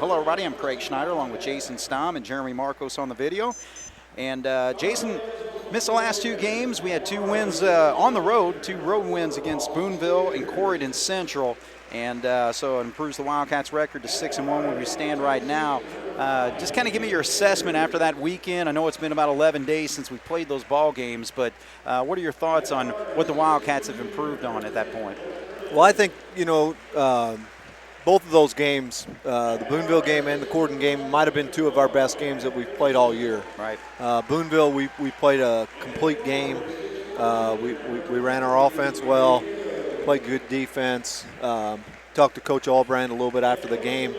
Hello, everybody. I'm Craig Schneider along with Jason Stom and Jeremy Marcos on the video. And Jason missed the last two games. We had two wins on the road, two road wins against Boonville and Corydon Central. And so it improves the Wildcats' record to 6-1 where we stand right now. Just kind of give me your assessment after that weekend. I know it's been about 11 days since we played those ball games, but what are your thoughts on what the Wildcats have improved on at that point? Well, I think, both of those games, the Boonville game and the Corydon game, might have been two of our best games that we've played all year. Right. Boonville, we played a complete game. We ran our offense well, played good defense. Talked to Coach Albrand a little bit after the game,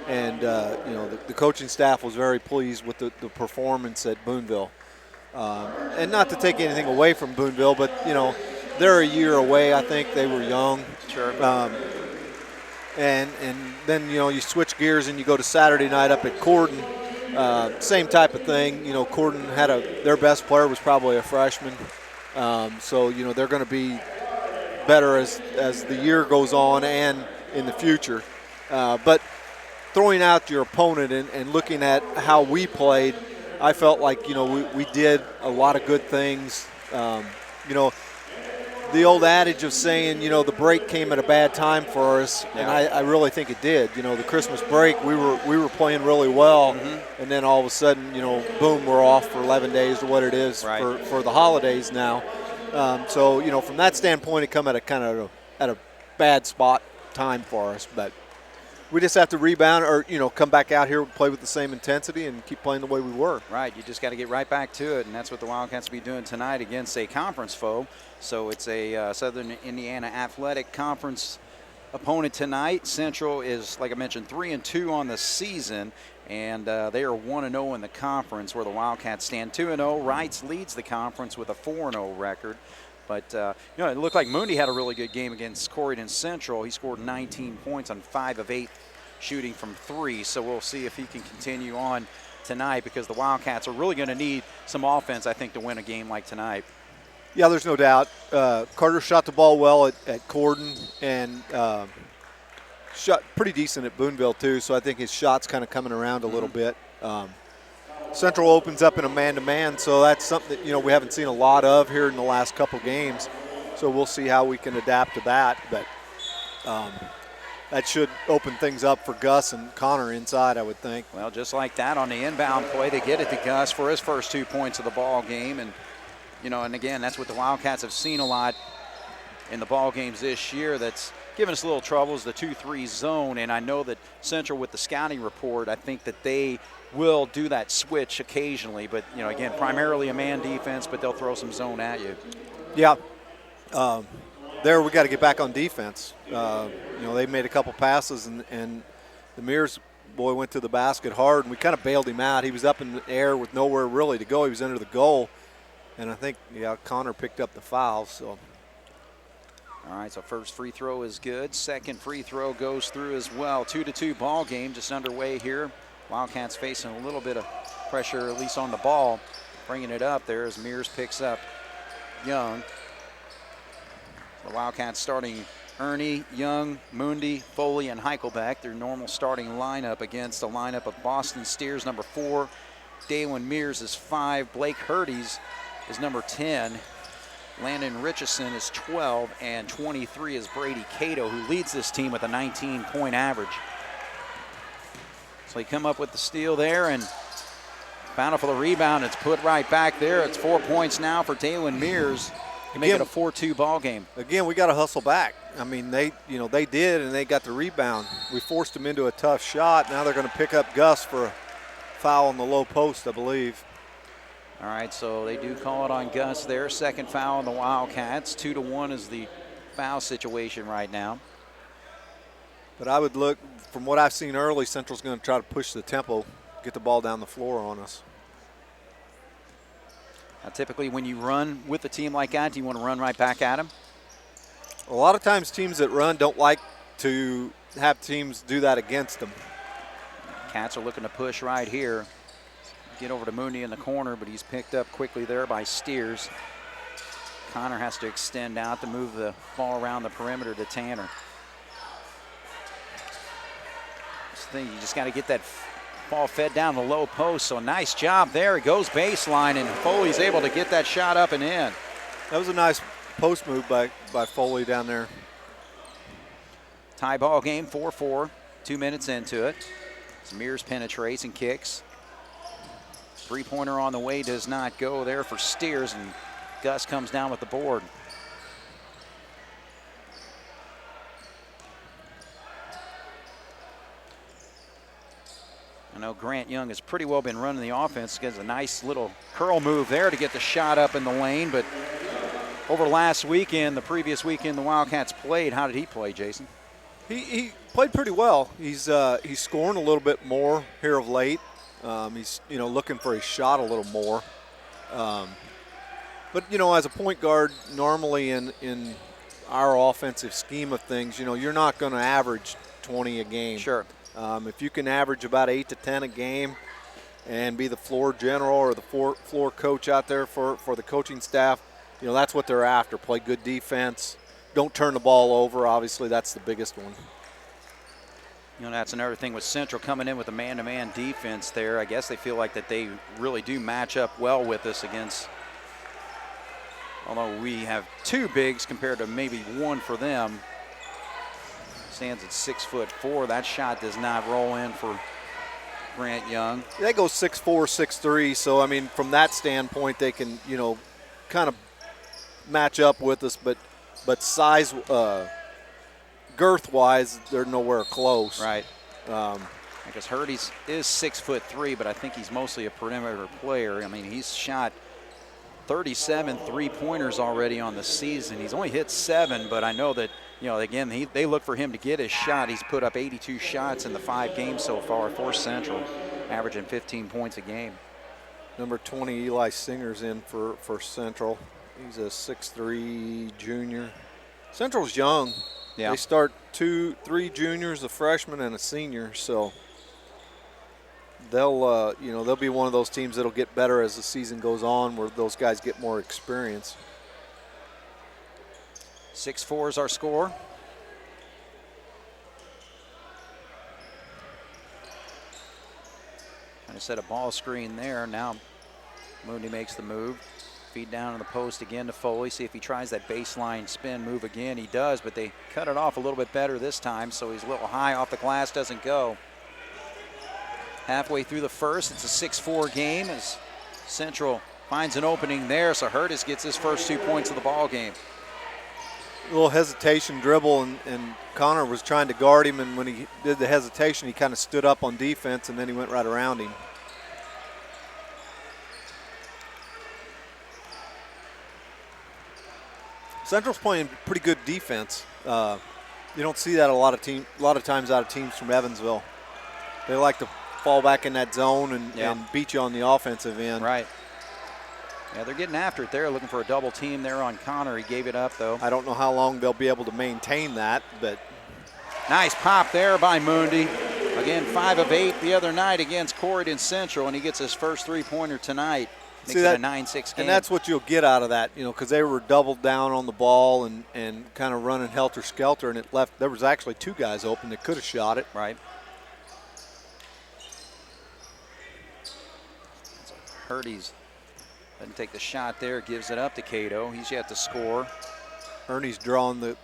and the coaching staff was very pleased with the performance at Boonville. And not to take anything away from Boonville, but they're a year away. I think they were young. Sure. And then you switch gears and you go to Saturday night up at Corydon. Same type of thing. Corydon had their best player was probably a freshman. So they're going to be better as the year goes on and in the future. But throwing out your opponent and looking at how we played, I felt like we did a lot of good things. The old adage of saying, the break came at a bad time for us, and I really think it did. The Christmas break, we were playing really well, and then all of a sudden, boom, we're off for 11 days or what it is for the holidays now. So, from that standpoint, it come at a bad spot time for us, but we just have to rebound or, come back out here, play with the same intensity, and keep playing the way we were. Right. You just got to get right back to it, and that's what the Wildcats will be doing tonight against a conference foe. So it's a Southern Indiana Athletic Conference opponent tonight. Central is, like I mentioned, 3-2 on the season, and they are 1-0 in the conference where the Wildcats stand 2-0. Wrights leads the conference with a 4-0 record. But, it looked like Moondy had a really good game against Corydon Central. He scored 19 points on 5 of 8 shooting from 3. So we'll see if he can continue on tonight because the Wildcats are really going to need some offense, I think, to win a game like tonight. Yeah, there's no doubt. Carter shot the ball well at Corydon and shot pretty decent at Boonville, too. So I think his shot's kind of coming around a little bit. Central opens up in a man-to-man, so that's something that, we haven't seen a lot of here in the last couple games. So we'll see how we can adapt to that. But that should open things up for Gus and Connor inside, I would think. Well, just like that on the inbound play, they get it to Gus for his first 2 points of the ball game. And, and again, that's what the Wildcats have seen a lot in the ball games this year that's given us a little trouble is the 2-3 zone. And I know that Central, with the scouting report, I think that they will do that switch occasionally. But, again, primarily a man defense, but they'll throw some zone at you. Yeah. There we got to get back on defense. They made a couple passes, and the Mears boy went to the basket hard, and we kind of bailed him out. He was up in the air with nowhere really to go. He was under the goal. And I think, Connor picked up the foul. So. All right, so first free throw is good. Second free throw goes through as well. 2-2 ball game just underway here. Wildcats facing a little bit of pressure, at least on the ball. Bringing it up there as Mears picks up Young. The Wildcats starting Ernie, Young, Moondy, Foley, and Heichelbeck. Their normal starting lineup against a lineup of Boston Steers, number 4. Daylon Mears is 5. Blake Hurties is number 10. Landon Richardson is 12, and 23 is Brady Cato, who leads this team with a 19-point average. So he come up with the steal there and battle for the rebound. It's put right back there. It's 4 points now for Daylon Mears to make it a 4-2 ball game. Again, we got to hustle back. I mean, they did, and they got the rebound. We forced them into a tough shot. Now they're going to pick up Gus for a foul on the low post, I believe. All right, so they do call it on Gus there. Second foul on the Wildcats. 2-1 is the foul situation right now. But I would look, from what I've seen early, Central's going to try to push the tempo, get the ball down the floor on us. Now, typically when you run with a team like that, do you want to run right back at them? A lot of times teams that run don't like to have teams do that against them. Cats are looking to push right here. Get over to Mooney in the corner, but he's picked up quickly there by Steers. Connor has to extend out to move the ball around the perimeter to Tanner. thing. You just got to get that ball fed down the low post. So nice job there. It goes baseline, and Foley's able to get that shot up and in. That was a nice post move by Foley down there. Tie ball game, 4-4. 2 minutes into it. Mears penetrates and kicks. Three-pointer on the way does not go there for Steers, and Gus comes down with the board. I know Grant Young has pretty well been running the offense. Gets a nice little curl move there to get the shot up in the lane, but over last weekend, the previous weekend the Wildcats played, how did he play, Jason? He played pretty well. He's scoring a little bit more here of late. He's looking for his shot a little more. But as a point guard, normally in our offensive scheme of things, you're not going to average 20 a game. Sure. If you can average about 8 to 10 a game and be the floor general or the floor coach out there for the coaching staff, that's what they're after. Play good defense. Don't turn the ball over. Obviously, that's the biggest one. That's another thing with Central coming in with a man-to-man defense there. I guess they feel like that they really do match up well with us against, although we have 2 bigs compared to maybe 1 for them. Stands at 6'4". That shot does not roll in for Grant Young. They go 6'4", 6'3". So, from that standpoint, they can, kind of match up with us. But size, girth-wise, they're nowhere close. Right. I guess Hurdy's is 6'3", but I think he's mostly a perimeter player. He's shot 37 three-pointers already on the season. He's only hit 7, but I know that, again, they look for him to get his shot. He's put up 82 shots in the 5 games so far for Central, averaging 15 points a game. Number 20, Eli Singer's in for Central. He's a 6'3" junior. Central's young. Yeah. They start 3 juniors, a freshman, and a senior. So they'll be one of those teams that'll get better as the season goes on, where those guys get more experience. 6-4 is our score. Kind of set a ball screen there. Now Mooney makes the move. Feed down on the post again to Foley. See if he tries that baseline spin move again. He does, but they cut it off a little bit better this time, so he's a little high off the glass, doesn't go. Halfway through the first, it's a 6-4 game as Central finds an opening there, so Hurtis gets his first 2 points of the ball game. A little hesitation dribble, and Connor was trying to guard him, and when he did the hesitation, he kind of stood up on defense, and then he went right around him. Central's playing pretty good defense. You don't see that a lot of times out of teams from Evansville. They like to fall back in that zone and beat you on the offensive end. Right. Yeah, they're getting after it there, looking for a double team there on Connor. He gave it up, though. I don't know how long they'll be able to maintain that, but. Nice pop there by Mundi. Again, 5 of 8 the other night against Corydon Central, and he gets his first 3-pointer tonight. Makes it a 9-6 game. And that's what you'll get out of that, because they were doubled down on the ball and kind of running helter-skelter, and it left. There was actually 2 guys open that could have shot it. Right. Hurdy's doesn't take the shot there, gives it up to Cato. He's yet to score. Ernie's drawn the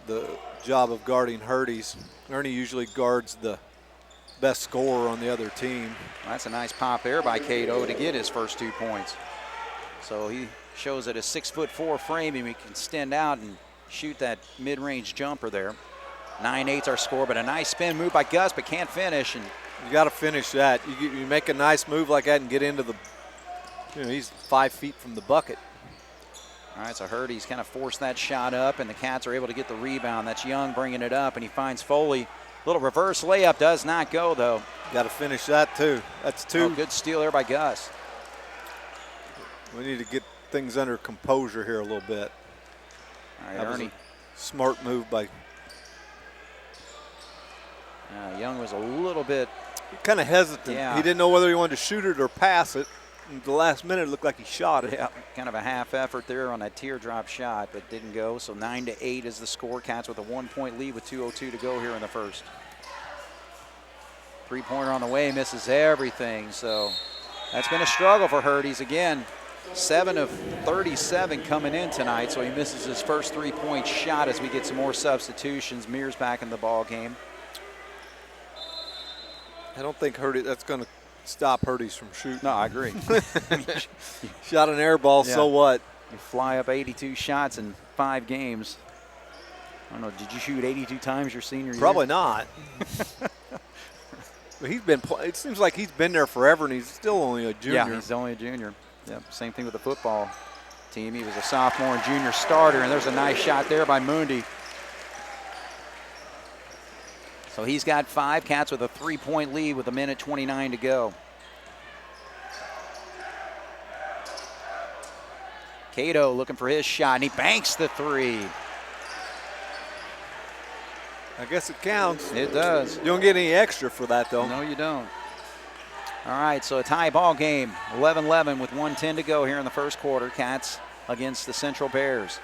job of guarding Hurdy's. Ernie usually guards the best scorer on the other team. That's a nice pop there by Cato to get his first 2 points. So he shows that a 6'4" frame, and he can extend out and shoot that mid-range jumper there. 9-8's our score, but a nice spin move by Gus, but can't finish. And you got to finish that. You make a nice move like that and get into the. He's 5 feet from the bucket. All right, so Hurdy's kind of forced that shot up, and the Cats are able to get the rebound. That's Young bringing it up, and he finds Foley. Little reverse layup, does not go, though. Got to finish that, too. That's 2. Oh, good steal there by Gus. We need to get things under composure here a little bit. All right, that Ernie. Was a smart move by. Young was a little bit. Kind of hesitant. Yeah. He didn't know whether he wanted to shoot it or pass it. At the last minute, it looked like he shot it. Yeah, kind of a half effort there on that teardrop shot, but didn't go. So 9-8 is the score. Cats with a 1-point lead with 2:02 to go here in the first. Three-pointer on the way, misses everything. So that's been a struggle for Hurdy's. Again, 7 of 37 coming in tonight, so he misses his first three-point shot as we get some more substitutions. Mears back in the ball game. I don't think that's going to stop Hurdy's from shooting. No, I agree. Shot an air ball, so what? You fly up 82 shots in 5 games. I don't know, did you shoot 82 times your senior year? Probably not. But it seems like he's been there forever, and he's still only a junior. Yeah, he's only a junior. Yep, same thing with the football team. He was a sophomore and junior starter, and there's a nice shot there by Mundi. So he's got 5. Cats with a 3-point lead with 1:29 to go. Cato looking for his shot, and he banks the 3. I guess it counts. It does. You don't get any extra for that, though. No, you don't. All right, so a tie ball game, 11-11 with 1:10 to go here in the first quarter. Cats against the Central Bears.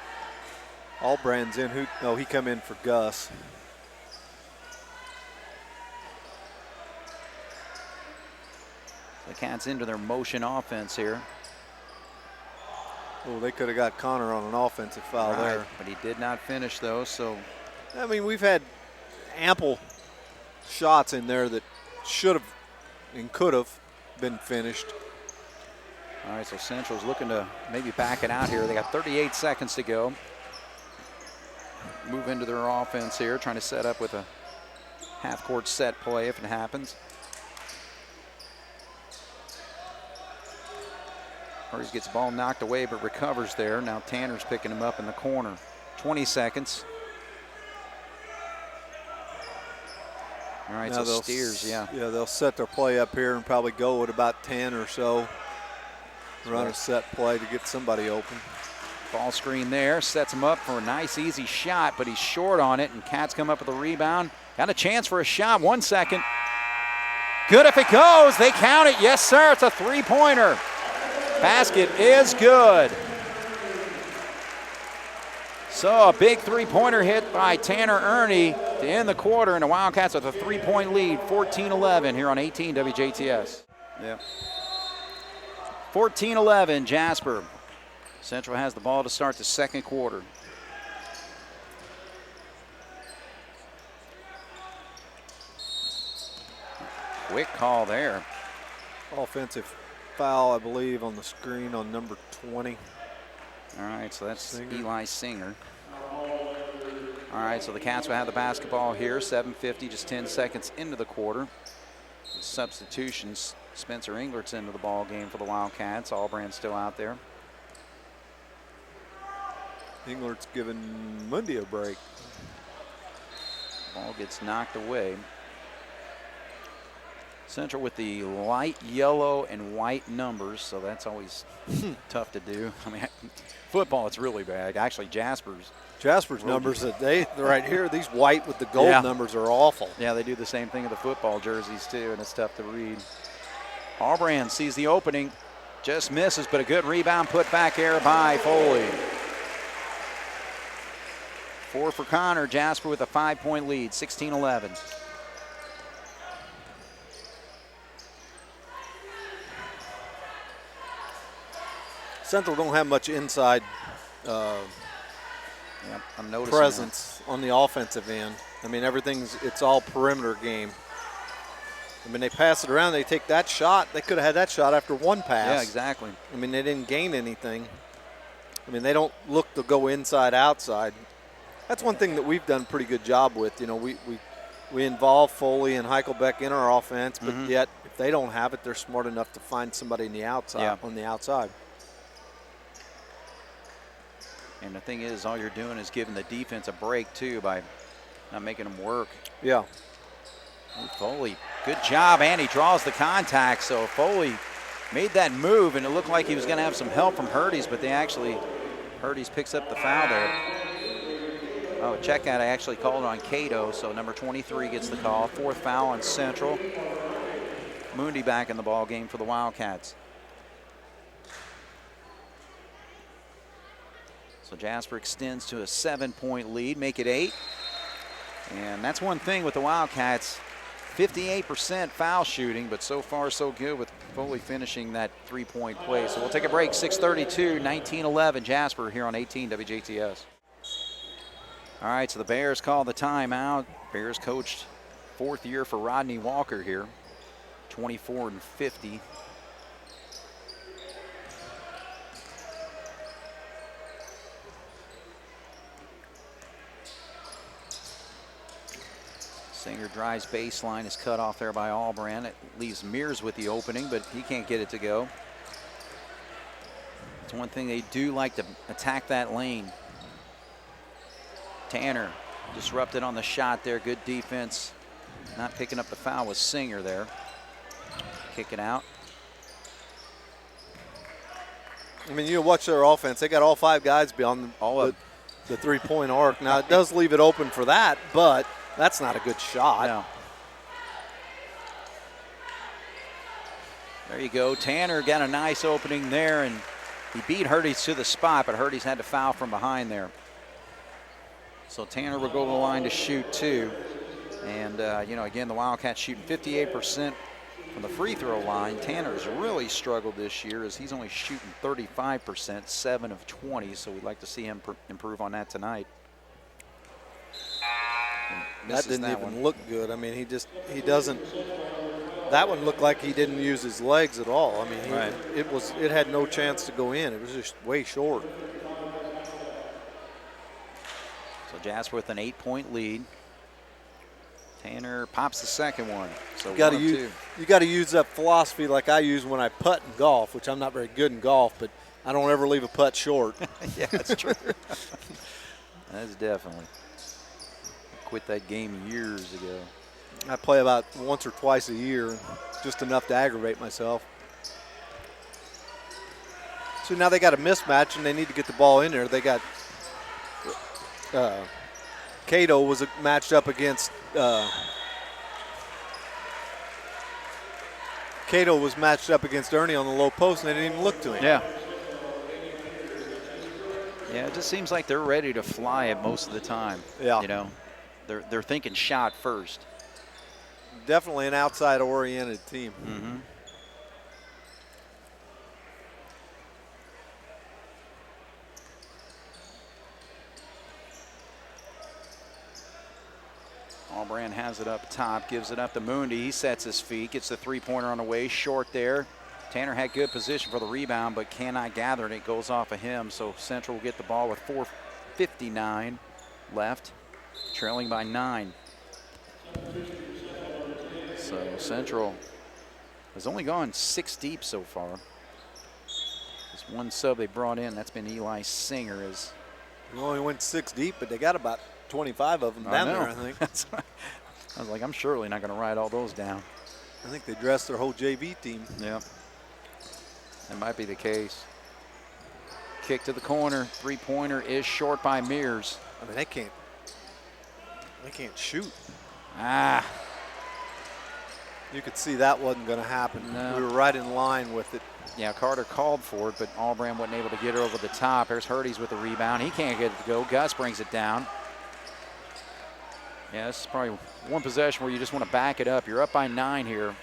Allbrand's in. He come in for Gus. The Cats into their motion offense here. Oh, they could have got Connor on an offensive foul there. But he did not finish, though, so. I mean, we've had ample shots in there that should have and could have been finished. All right, so Central's looking to maybe back it out here. They got 38 seconds to go. Move into their offense here, trying to set up with a half-court set play if it happens. Hurries gets the ball knocked away but recovers there. Now Tanner's picking him up in the corner. 20 seconds. All right, now so Steers, Yeah, they'll set their play up here and probably go at about 10 or so. Run a set play to get somebody open. Ball screen there, sets him up for a nice, easy shot, but he's short on it, and Cats come up with a rebound. Got a chance for a shot, 1 second. Good if it goes, they count it. Yes, sir, it's a three-pointer. Basket is good. So a big three-pointer hit by Tanner Ernie to end the quarter, and the Wildcats with a 3-point lead, 14-11 here on 18 WJTS. Yep. 14-11, Jasper. Central has the ball to start the second quarter. Quick call there. Offensive foul, I believe, on the screen on number 20. All right, so that's Eli Singer. All right, so the Cats will have the basketball here. 7:50, just 10 seconds into the quarter. Substitutions. Spencer Inglert's into the ball game for the Wildcats. Allbrand's still out there. Inglert's giving Mundi a break. Ball gets knocked away. Central with the light yellow and white numbers, so that's always tough to do. I mean, football, it's really bad. Actually, Jasper's numbers that they're right here. These white with the gold numbers are awful. Yeah, they do the same thing in the football jerseys too, and it's tough to read. Allbrand sees the opening, just misses, but a good rebound put back air by Foley. 4 for Connor. Jasper with a 5-point lead, 16-11. Central don't have much inside I'm noticing presence on the offensive end. I mean, it's all perimeter game. I mean, they pass it around, they take that shot. They could have had that shot after one pass. Yeah, exactly. I mean, they didn't gain anything. I mean, they don't look to go inside, outside. That's one thing that we've done a pretty good job with. You know, we involve Foley and Heichelbeck in our offense, but yet if they don't have it, they're smart enough to find somebody on the outside. And the thing is, all you're doing is giving the defense a break, too, by not making them work. Yeah. Foley, good job, and he draws the contact. So Foley made that move, and it looked like he was going to have some help from Hurdy's, but Hurdy's picks up the foul there. Oh, checkout actually called on Cato, so number 23 gets the call. 4th foul on Central. Mundi back in the ball game for the Wildcats. So Jasper extends to a 7-point lead, make it 8. And that's one thing with the Wildcats. 58% foul shooting, but so far so good with Foley finishing that three-point play. So we'll take a break. 6:32, 19-11 Jasper here on 18 WJTS. All right, so the Bears call the timeout. Bears coached fourth year for Rodney Walker here, 24-50. Singer drives baseline, is cut off there by Albrand. It leaves Mears with the opening, but he can't get it to go. It's one thing they do like to attack that lane. Tanner disrupted on the shot there. Good defense. Not picking up the foul with Singer there. Kick it out. I mean, you watch their offense. They got all 5 guys beyond the three-point arc. Now, it does leave it open for that, but that's not a good shot. No. There you go. Tanner got a nice opening there, and he beat Hurties to the spot, but Hurties had to foul from behind there. So Tanner will go to the line to shoot 2. And, again, the Wildcats shooting 58% from the free throw line. Tanner's really struggled this year as he's only shooting 35%, 7 of 20. So we'd like to see him improve on that tonight. That didn't even look good. I mean, he doesn't. That one looked like he didn't use his legs at all. I mean, it had no chance to go in. It was just way short. So Jasper with an 8-point lead. Tanner pops the second one. So you got to use that philosophy like I use when I putt in golf, which I'm not very good in golf, but I don't ever leave a putt short. Yeah, that's true. That's definitely. Quit that game years ago. I play about once or twice a year, just enough to aggravate myself. So now they got a mismatch and they need to get the ball in there. They got Cato was matched up against Ernie on the low post, and they didn't even look to him. Yeah. Yeah, it just seems like they're ready to fly it most of the time. Yeah. They're thinking shot first. Definitely an outside-oriented team. Mm-hmm. Albrand has it up top, gives it up to Mundi. He sets his feet, gets the three-pointer on the way, short there. Tanner had good position for the rebound, but cannot gather it. It goes off of him, so Central will get the ball with 4:59 left, trailing by 9. So Central has only gone 6 deep so far. There's one sub they brought in, that's been Eli Singer. We only went 6 deep, but they got about 25 of them down there, I think. I was like, I'm surely not going to write all those down. I think they dressed their whole JV team. Yeah, that might be the case. Kick to the corner, three-pointer is short by Mears. I mean, they can't shoot. You could see that wasn't going to happen. No. We were right in line with it. Yeah, Carter called for it, but Albrand wasn't able to get it over the top. There's Hurties with the rebound. He can't get it to go. Gus brings it down. Yeah, this is probably one possession where you just want to back it up. You're up by 9 here.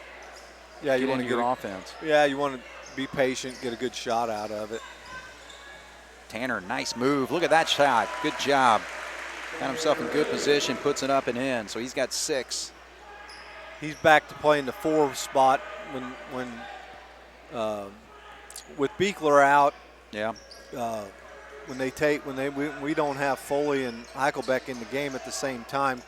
Yeah, you want to get your offense. Yeah, you want to be patient, get a good shot out of it. Tanner, nice move. Look at that shot. Good job. Got himself in good position, puts it up and in. So he's got 6. He's back to playing the 4 spot when with Beekler out. Yeah. When we don't have Foley and Eichelbeck in the game at the same time,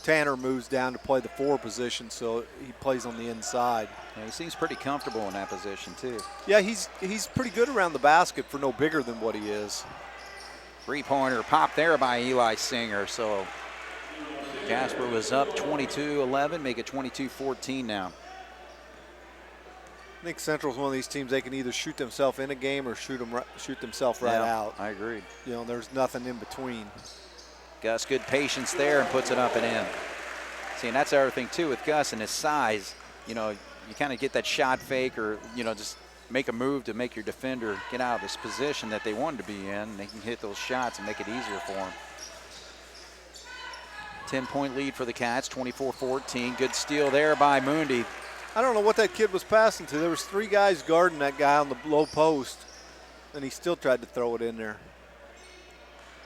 Tanner moves down to play the 4 position, so he plays on the inside. Yeah, he seems pretty comfortable in that position too. Yeah, he's pretty good around the basket for no bigger than what he is. Three-pointer popped there by Eli Singer. So Jasper was up 22-11, make it 22-14 now. I think Central's one of these teams, they can either shoot themselves in a game or shoot themselves right out. I agree. There's nothing in between. Gus, good patience there and puts it up and in. See, and that's the other thing too with Gus and his size. You kind of get that shot fake or, just make a move to make your defender get out of this position that they wanted to be in. And they can hit those shots and make it easier for him. 10-point lead for the Cats, 24-14. Good steal there by Mundi. I don't know what that kid was passing to. There was 3 guys guarding that guy on the low post, and he still tried to throw it in there.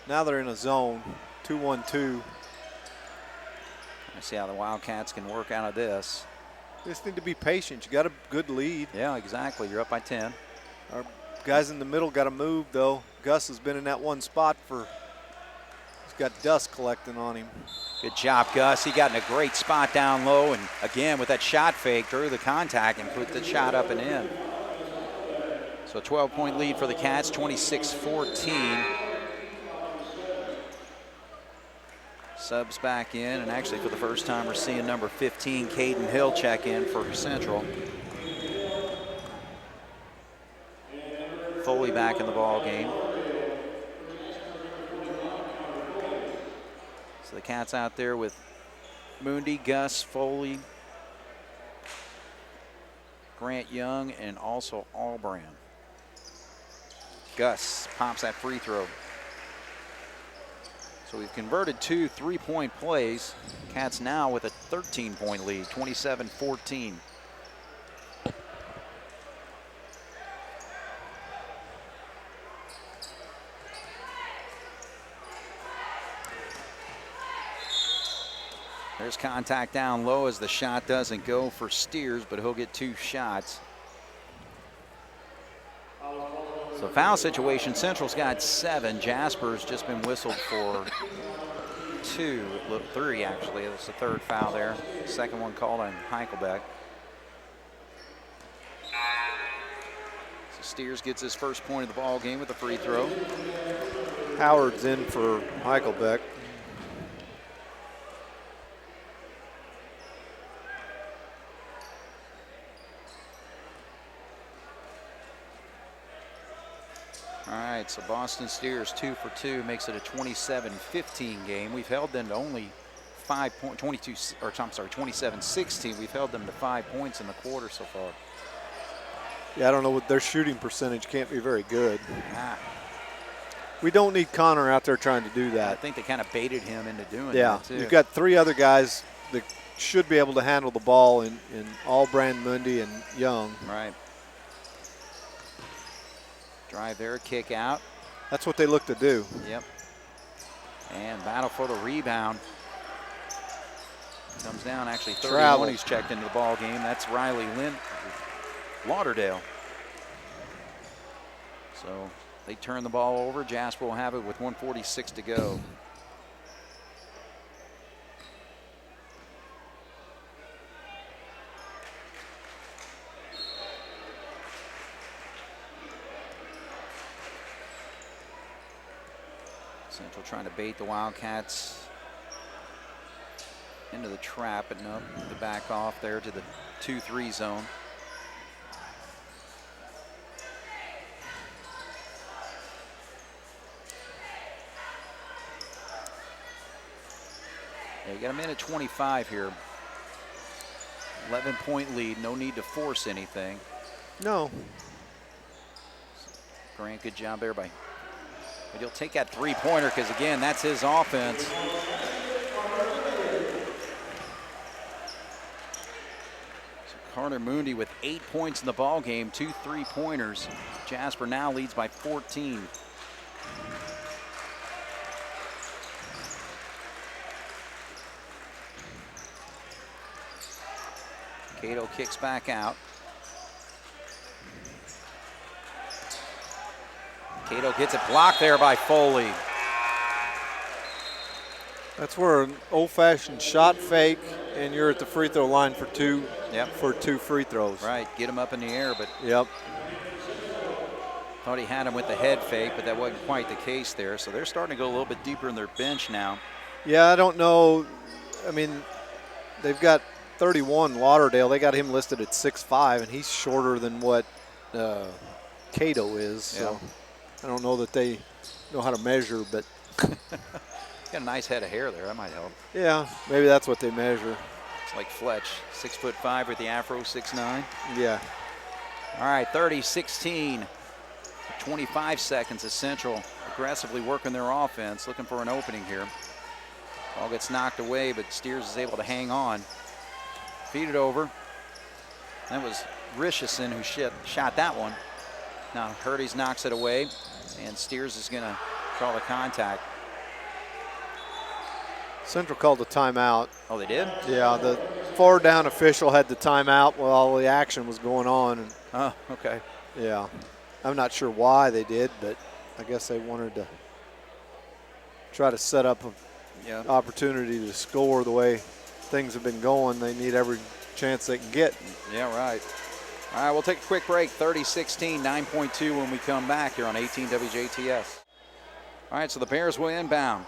Now they're in a zone, 2-1-2. Let's see how the Wildcats can work out of this. You just need to be patient. You got a good lead. Yeah, exactly. You're up by 10. Our guys in the middle got to move, though. Gus has been in that one spot he's got dust collecting on him. Good job, Gus. He got in a great spot down low, and again with that shot fake, drew the contact and put the shot up and in. So a 12-point lead for the Cats, 26-14. Subs back in, and actually for the first time we're seeing number 15, Caden Hill, check in for Central. Foley back in the ball game. So the Cats out there with Mundi, Gus, Foley, Grant Young, and also Albran. Gus pops that free throw. So we've converted 2 3-point plays. Cats now with a 13-point lead, 27-14. There's contact down low as the shot doesn't go for Steers, but he'll get 2 shots. So foul situation, Central's got 7. Jasper's just been whistled for 3 actually. It was the 3rd foul there. Second one called on Heichelbeck. So Steers gets his first point of the ball game with a free throw. Howard's in for Heichelbeck. All right, so Boston Steers 2 for 2 makes it a 27-15 game. We've held them to only 27-16. We've held them to 5 points in the quarter so far. Yeah, I don't know what their shooting percentage can't be very good. Ah, We don't need Connor out there trying to do I that. think they kind of baited him into doing Yeah, that too. you've got 3 other guys that should be able to handle the ball in Albran, Mundi, and Young. Right. Drive there, kick out. That's what they look to do. Yep. And battle for the rebound. Comes down, actually 31 Travel. who's checked into the ball game. That's Riley Lauderdale. So they turn the ball over. Jasper will have it with 1:46 to go. Central trying to bait the Wildcats into the trap, but no, the back off there to the 2-3 zone. Yeah, you got a minute 25 here. 11-point lead, no need to force anything. No. Grant, good job there by. But he'll take that 3-pointer because, again, that's his offense. So Carter Mundi with 8 points in the ball game, 2 3-pointers. Jasper now leads by 14. Cato kicks back out. Cato gets it blocked there by Foley. That's where an old-fashioned shot fake, and you're at the free throw line for 2 free throws. Right, get him up in the air, but Yep. thought he had him with the head fake, but that wasn't quite the case there. So they're starting to go a little bit deeper in their bench now. Yeah, I don't know. I mean, they've got 31 Lauderdale. They got him listed at 6'5", and he's shorter than what Cato is. So I don't know that they know how to measure, but Got a nice head of hair there. That might help. yeah, maybe that's what they measure. It's like Fletch, 6'5" with the afro, 6'9". Yeah. All right, 30-16. 25 seconds as Central aggressively working their offense, looking for an opening here. Ball gets knocked away, but Steers is able to hang on. Feed it over. That was Richardson who shot that one. Now Hurdy's knocks it away, and Steers is going to call the contact. Central called a timeout. Oh, they did? Yeah, the far down official had the timeout while all the action was going on. And oh, okay. Yeah, I'm not sure why they did, but I guess they wanted to try to set up an opportunity to score the way things have been going. They need every chance they can get. Yeah, right. All right, we'll take a quick break. 30-16, 9.2 when we come back here on 18 WJTS. All right, so the Bears will inbound.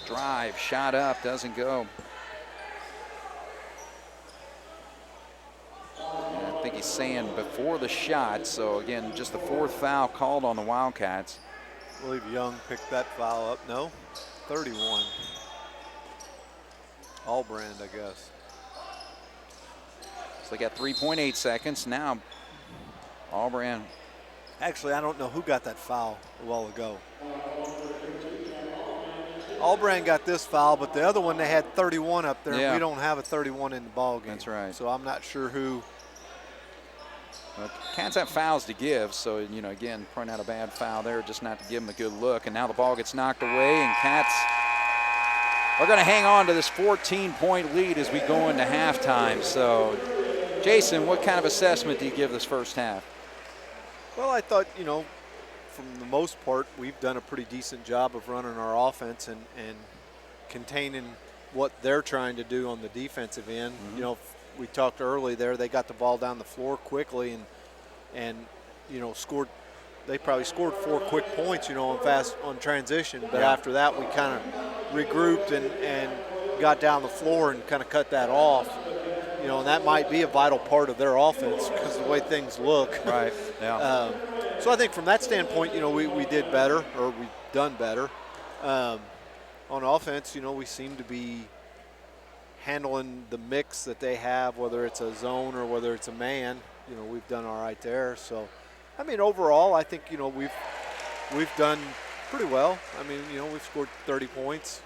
Drive, shot up, doesn't go. I think he's saying before the shot, so again, just the 4th foul called on the Wildcats. I believe Young picked that foul up. No, 31. Allbrand, I guess. So they got 3.8 seconds. Now, Allbrand. Actually, I don't know who got that foul a while ago. Allbrand got this foul, but the other one, they had 31 up there. Yeah. We don't have a 31 in the ball game. That's right. So I'm not sure who. Well, Cats have fouls to give, so, you know, again, pointing out a bad foul there, just not to give them a good look. And now the ball gets knocked away, and Cats are going to hang on to this 14-point lead as we go into halftime. So, Jason, what kind of assessment do you give this first half? Well, I thought, you know, from the most part, we've done a pretty decent job of running our offense and containing what they're trying to do on the defensive end. Mm-hmm. You know, we talked early there, they got the ball down the floor quickly and you know, scored. They probably scored 4 quick points, you know, on transition. But after that, we kind of regrouped and got down the floor and kind of cut that off. You know, and that might be a vital part of their offense because of the way things look. Right, yeah. So I think from that standpoint, you know, we did better, or we've done better. On offense, you know, we seem to be handling the mix that they have, whether it's a zone or whether it's a man. You know, we've done all right there. So, I mean, overall, I think, you know, we've done pretty well. I mean, you know, we've scored 30 points.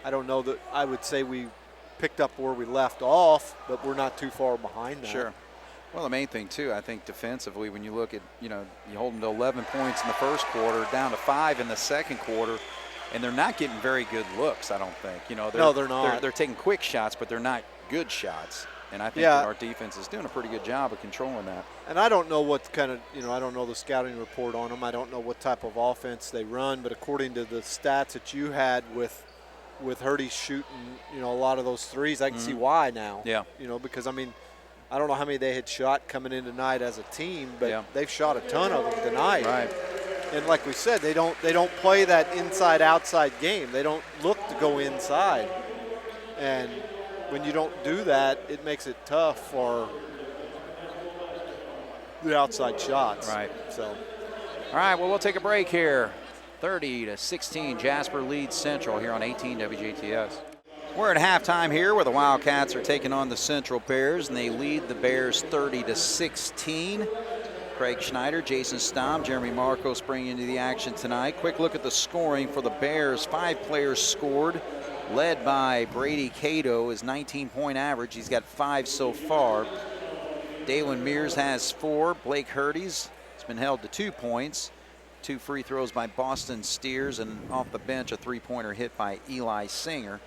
I don't know that I would say we picked up where we left off, but we're not too far behind that. Sure. Well, the main thing, too, I think defensively, when you look at, you know, you hold them to 11 points in the first quarter, down to 5 in the second quarter, and they're not getting very good looks, I don't think. You know, no, they're not. They're taking quick shots, but they're not good shots. And I think that our defense is doing a pretty good job of controlling that. And I don't know what kind of, you know, I don't know the scouting report on them. I don't know what type of offense they run, but according to the stats that you had with Hurdy shooting, you know, a lot of those threes, I can see why now. Yeah. You know, because, I mean, I don't know how many they had shot coming in tonight as a team, but they've shot a ton of them tonight. Right. And like we said, they don't play that inside-outside game. They don't look to go inside. And when you don't do that, it makes it tough for the outside shots. Right. So. All right, well, we'll take a break here. 30-16, Jasper leads Central here on 18 WJTS. We're at halftime here where the Wildcats are taking on the Central Bears, and they lead the Bears 30-16. Craig Schneider, Jason Stamm, Jeremy Marcos bringing into the action tonight. Quick look at the scoring for the Bears. 5 players scored, led by Brady Cato, his 19-point average. He's got 5 so far. Dalen Mears has 4. Blake Hurdy's has been held to 2 points. 2 free throws by Boston Steers, and off the bench, a 3-pointer hit by Eli Singer.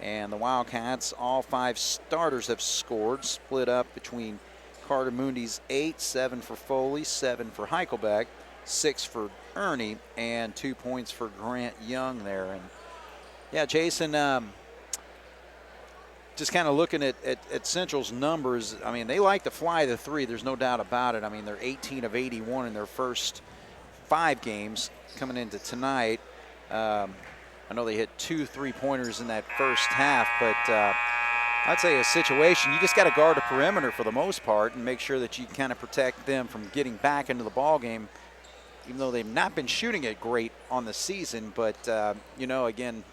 And the Wildcats, all 5 starters have scored, split up between Carter Mundy's 8, 7 for Foley, 7 for Heichelbeck, 6 for Ernie, and 2 points for Grant Young there. And yeah, Jason, just kind of looking at Central's numbers, I mean, they like to fly the 3, there's no doubt about it. I mean, they're 18 of 81 in their first 5 games coming into tonight. I know they hit 2 3-pointers in that first half, but I'd say a situation, you just got to guard the perimeter for the most part and make sure that you kind of protect them from getting back into the ball game, even though they've not been shooting it great on the season. But, you know, again,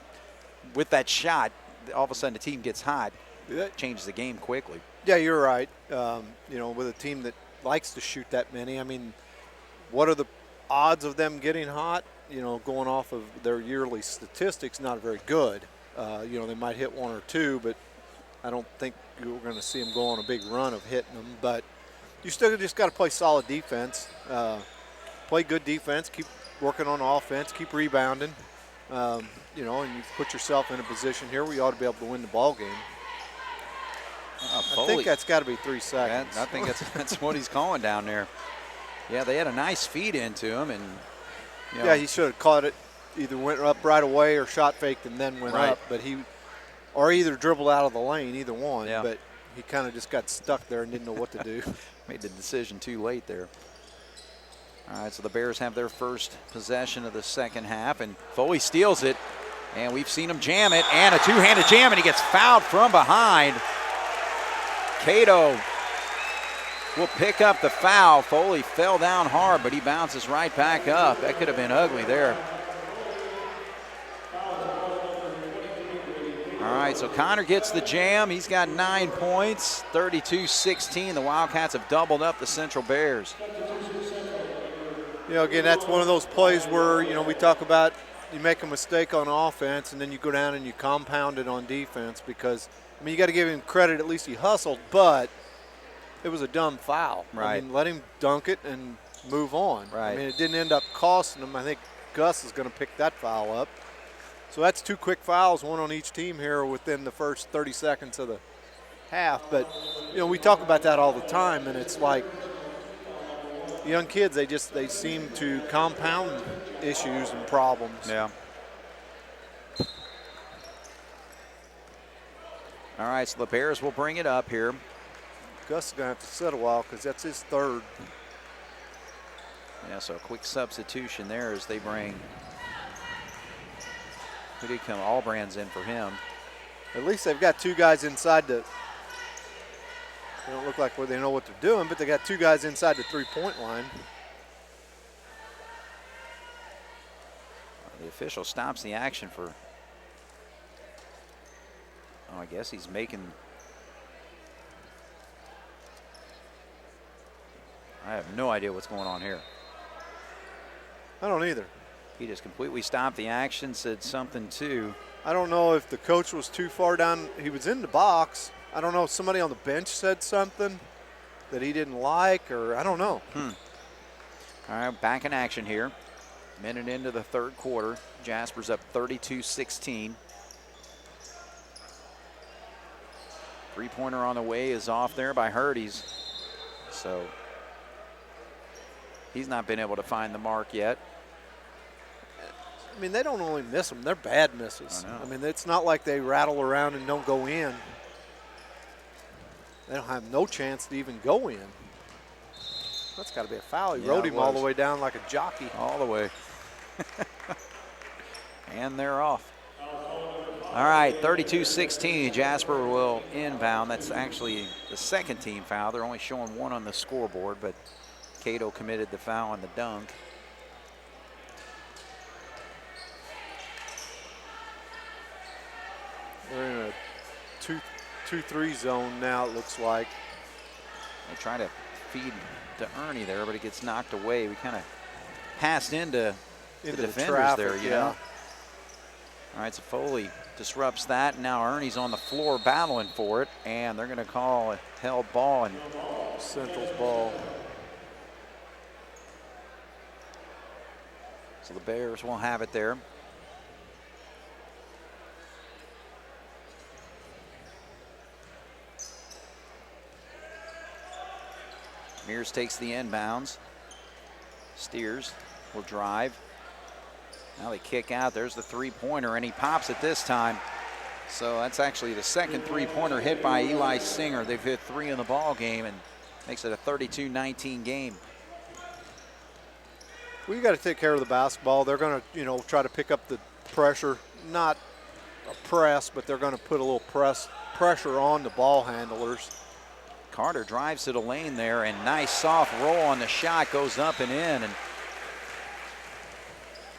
with that shot, all of a sudden the team gets hot. changes the game quickly. Yeah, you're right. You know, with a team that likes to shoot that many, I mean, what are the odds of them getting hot? You know, going off of their yearly statistics, not very good. You know, they might hit one or two, but I don't think you're going to see them go on a big run of hitting them. But you still just got to play solid defense, play good defense, keep working on offense, keep rebounding. You know, and you put yourself in a position here where you ought to be able to win the ball game. I think that's got to be 3 seconds. I think that's what he's calling down there. Yeah, they had a nice feed into him, and you know, yeah, he should have caught it. Either went up right away or shot faked and then went right up. But or either dribbled out of the lane, either one. Yeah. But he kind of just got stuck there and didn't know what to do. Made the decision too late there. All right, so the Bears have their first possession of the second half, and Foley steals it, and we've seen him jam it, and a two-handed jam, and he gets fouled from behind. Cato will pick up the foul. Foley fell down hard, but he bounces right back up. That could have been ugly there. All right, so Connor gets the jam. He's got 9 points, 32-16. The Wildcats have doubled up the Central Bears. You know, again, that's one of those plays where, you know, we talk about you make a mistake on offense and then you go down and you compound it on defense because, I mean, you got to give him credit. At least he hustled, but it was a dumb foul. Right. I mean, let him dunk it and move on. Right. I mean, it didn't end up costing him. I think Gus is going to pick that foul up. So that's 2 quick fouls, one on each team here within the first 30 seconds of the half. But, you know, we talk about that all the time, and it's like young kids, they seem to compound issues and problems. Yeah. All right, so the Bears will bring it up here. Gus is going to have to sit a while because that's his third. Yeah, so a quick substitution there as they bring, who did come? Allbrand's in for him. At least they've got 2 guys inside the, they don't look like they know what they're doing, but they got 2 guys inside the 3-point line. The official stops the action for, I guess he's making, I have no idea what's going on here. I don't either. He just completely stopped the action, said something too. I don't know if the coach was too far down. He was in the box. I don't know if somebody on the bench said something that he didn't like, or I don't know. All right, back in action here. Minute into the third quarter. Jasper's up 32-16. Three-pointer on the way is off there by Hurdy's. So he's not been able to find the mark yet. I mean, they don't only miss them, they're bad misses. I mean, it's not like they rattle around and don't go in. They don't have no chance to even go in. That's got to be a foul. He rode him all the way down like a jockey. All the way. And they're off. All right, 32-16. Jasper will inbound. That's actually the second team foul. They're only showing 1 on the scoreboard, but Cato committed the foul on the dunk. We're in a 2-3 zone now, it looks like. They try to feed to Ernie there, but it gets knocked away. We kind of passed into the defenders traffic, there, you know. All right, so Foley disrupts that, and now Ernie's on the floor battling for it, and they're going to call a held ball. And Central's ball. So the Bears will have it there. Mears takes the inbounds. Steers will drive. Now they kick out. There's the three-pointer, and he pops it this time. So that's actually the second three-pointer hit by Eli Singer. They've hit 3 in the ball game and makes it a 32-19 game. Well, you got to take care of the basketball. They're going to, try to pick up the pressure. Not a press, but they're going to put a little pressure on the ball handlers. Carter drives to the lane there, and nice soft roll on the shot, goes up and in. And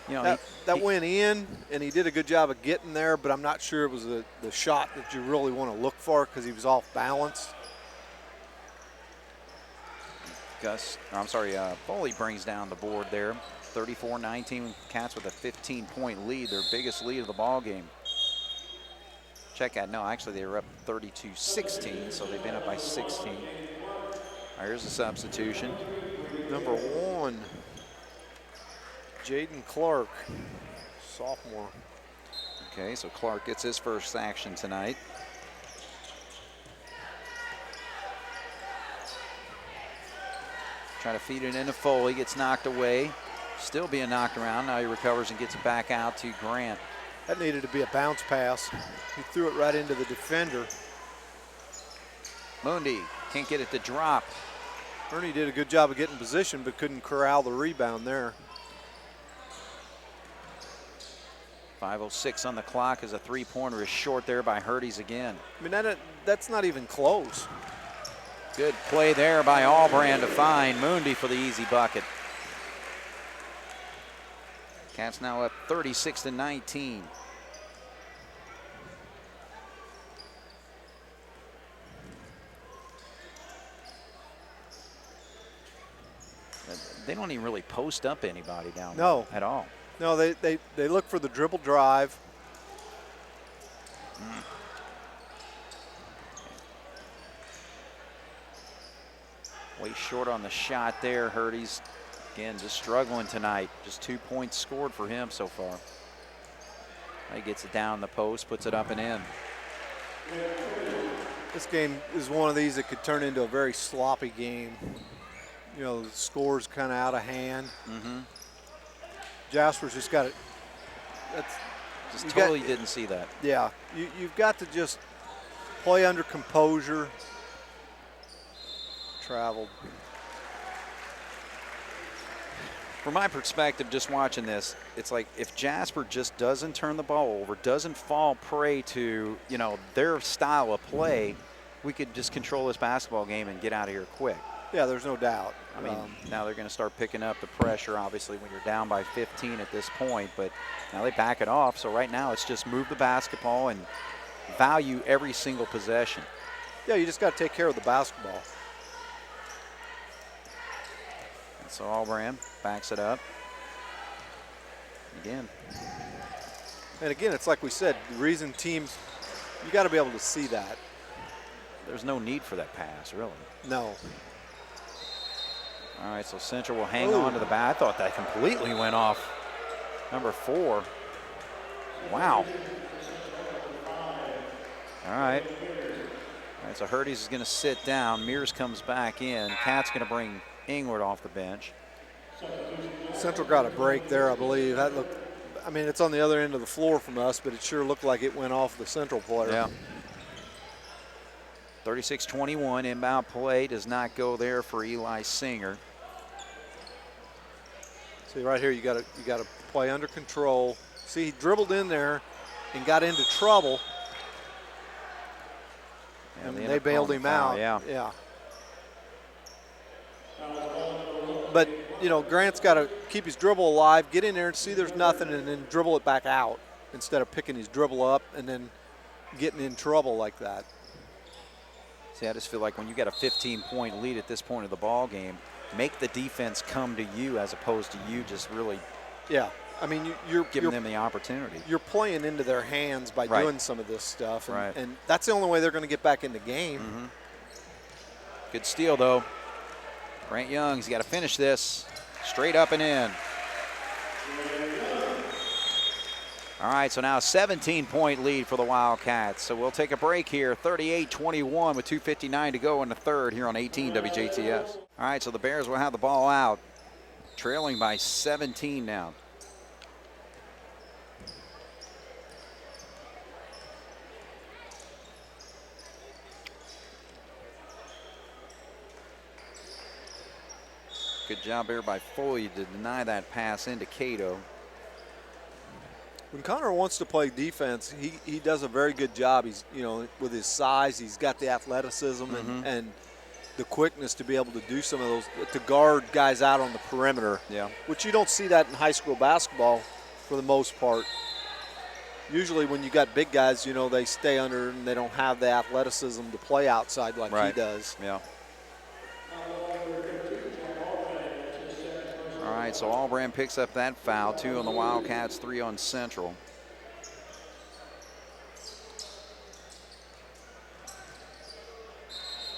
You know, that went in, and he did a good job of getting there, but I'm not sure it was the shot that you really want to look for because he was off balance. Foley brings down the board there. 34-19, Cats with a 15-point lead, their biggest lead of the ball game. Check out, no, actually they were up 32-16, so they've been up by 16. All right, here's the substitution. Number 1, Jaden Clark, sophomore. Okay, so Clark gets his first action tonight. Trying to feed it into Foley, gets knocked away. Still being knocked around. Now he recovers and gets it back out to Grant. That needed to be a bounce pass. He threw it right into the defender. Mundi can't get it to drop. Ernie did a good job of getting position, but couldn't corral the rebound there. 5:06 on the clock as a three-pointer is short there by Hurties again. I mean, that's not even close. Good play there by Allbrand to find Mundi for the easy bucket. Cats now up 36-19. They don't even really post up anybody down there at all. No, they look for the dribble drive. Way short on the shot there. Hurties, again, just struggling tonight. Just 2 points scored for him so far. He gets it down the post, puts it up and in. This game is one of these that could turn into a very sloppy game. You know, the score's kind of out of hand. Jasper's just got it. Didn't see that. Yeah, you've got to just play under composure. Traveled. From my perspective, just watching this, it's like if Jasper just doesn't turn the ball over, doesn't fall prey to, you know, their style of play, we could just control this basketball game and get out of here quick. Yeah, there's no doubt. I mean, now they're going to start picking up the pressure, obviously, when you're down by 15 at this point, but now they back it off. So right now it's just move the basketball and value every single possession. Yeah, you just got to take care of the basketball. And so Allbrand backs it up. Again. And again, it's like we said, the reason teams, you got to be able to see that. There's no need for that pass, really. No. All right, so Central will hang on to the bat. I thought that completely went off number 4. Wow. All right. All right, so Hurties is going to sit down. Mears comes back in. Cat's going to bring Ingward off the bench. Central got a break there, I believe. That looked, I mean, it's on the other end of the floor from us, but it sure looked like it went off the Central player. Yeah. 36-21, inbound play does not go there for Eli Singer. See right here, you got to play under control. See, he dribbled in there and got into trouble, and they bailed him out. Yeah. But you know, Grant's got to keep his dribble alive, get in there and see there's nothing, and then dribble it back out instead of picking his dribble up and then getting in trouble like that. See, I just feel like when you got a 15-point lead at this point of the ball game, make the defense come to you as opposed to you just really. Yeah, I mean you're giving them the opportunity. You're playing into their hands by doing some of this stuff, and that's the only way they're going to get back in the game. Good steal though. Grant Young's got to finish this straight up and in. All right, so now a 17-point lead for the Wildcats. So we'll take a break here, 38-21 with 2:59 to go in the third here on 18 WJTS. All right, so the Bears will have the ball out, trailing by 17 now. Good job there by Foley to deny that pass into Cato. When Connor wants to play defense, he does a very good job. He's, you know, with his size, he's got the athleticism and the quickness to be able to do some of those, to guard guys out on the perimeter. Yeah. Which you don't see that in high school basketball. for the most part. Usually when you got big guys, you know, they stay under and they don't have the athleticism to play outside like he does. Yeah. All right, so Albrand picks up that foul. 2 on the Wildcats, 3 on Central.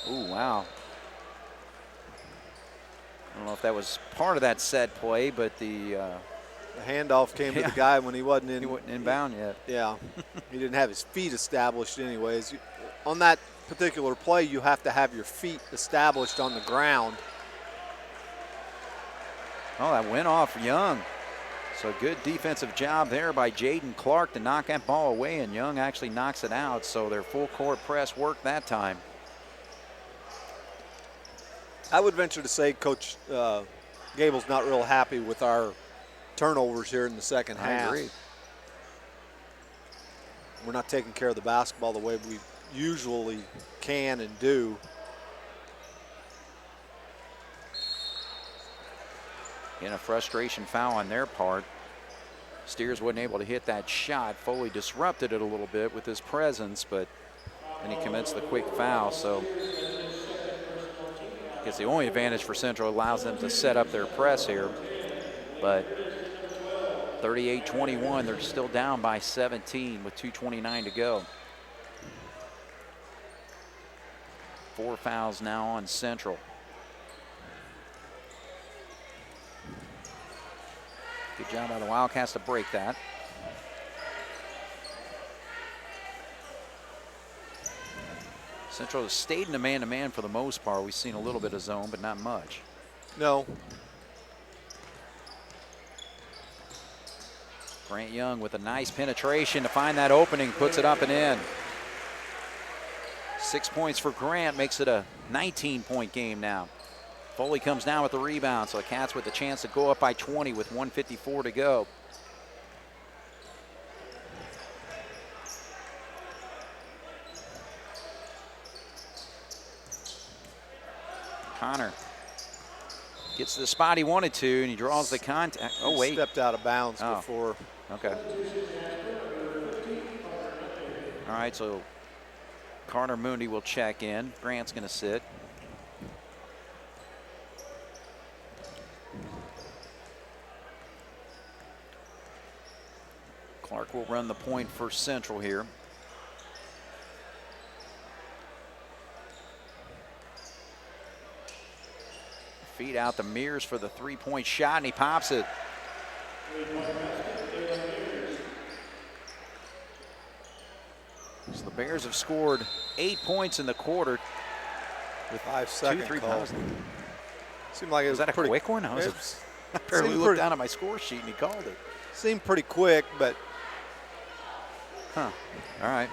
Ooh, wow. I don't know if that was part of that set play, but the handoff came to the guy when he wasn't inbound yet. Yeah, he didn't have his feet established anyways. On that particular play, you have to have your feet established on the ground. Oh, that went off Young. So good defensive job there by Jaden Clark to knock that ball away, and Young actually knocks it out. So their full court press worked that time. I would venture to say Coach Gable's not real happy with our turnovers here in the second half. I agree. We're not taking care of the basketball the way we usually can and do. In a frustration foul on their part. Steers wasn't able to hit that shot. Foley disrupted it a little bit with his presence, but then he commits the quick foul. So I guess the only advantage for Central allows them to set up their press here. But 38-21, they're still down by 17 with 2:29 to go. 4 fouls now on Central. Good job by the Wildcats to break that. Central has stayed in a man-to-man for the most part. We've seen a little bit of zone, but not much. No. Grant Young with a nice penetration to find that opening, puts it up and in. 6 points for Grant, makes it a 19-point game now. Foley comes down with the rebound, so the Cats with the chance to go up by 20 with 1:54 to go. Connor gets to the spot he wanted to, and he draws the contact. Oh, wait. Stepped out of bounds before. Okay. All right, so Carter Mooney will check in. Grant's going to sit. Clark will run the point for Central here. Feed out to Mears for the three-point shot, and he pops it. So the Bears have scored 8 points in the quarter with 5 seconds. 2 3-points. Seemed like it was that a pretty quick one? I barely looked down at my score sheet and he called it. Seemed pretty quick, but. All right.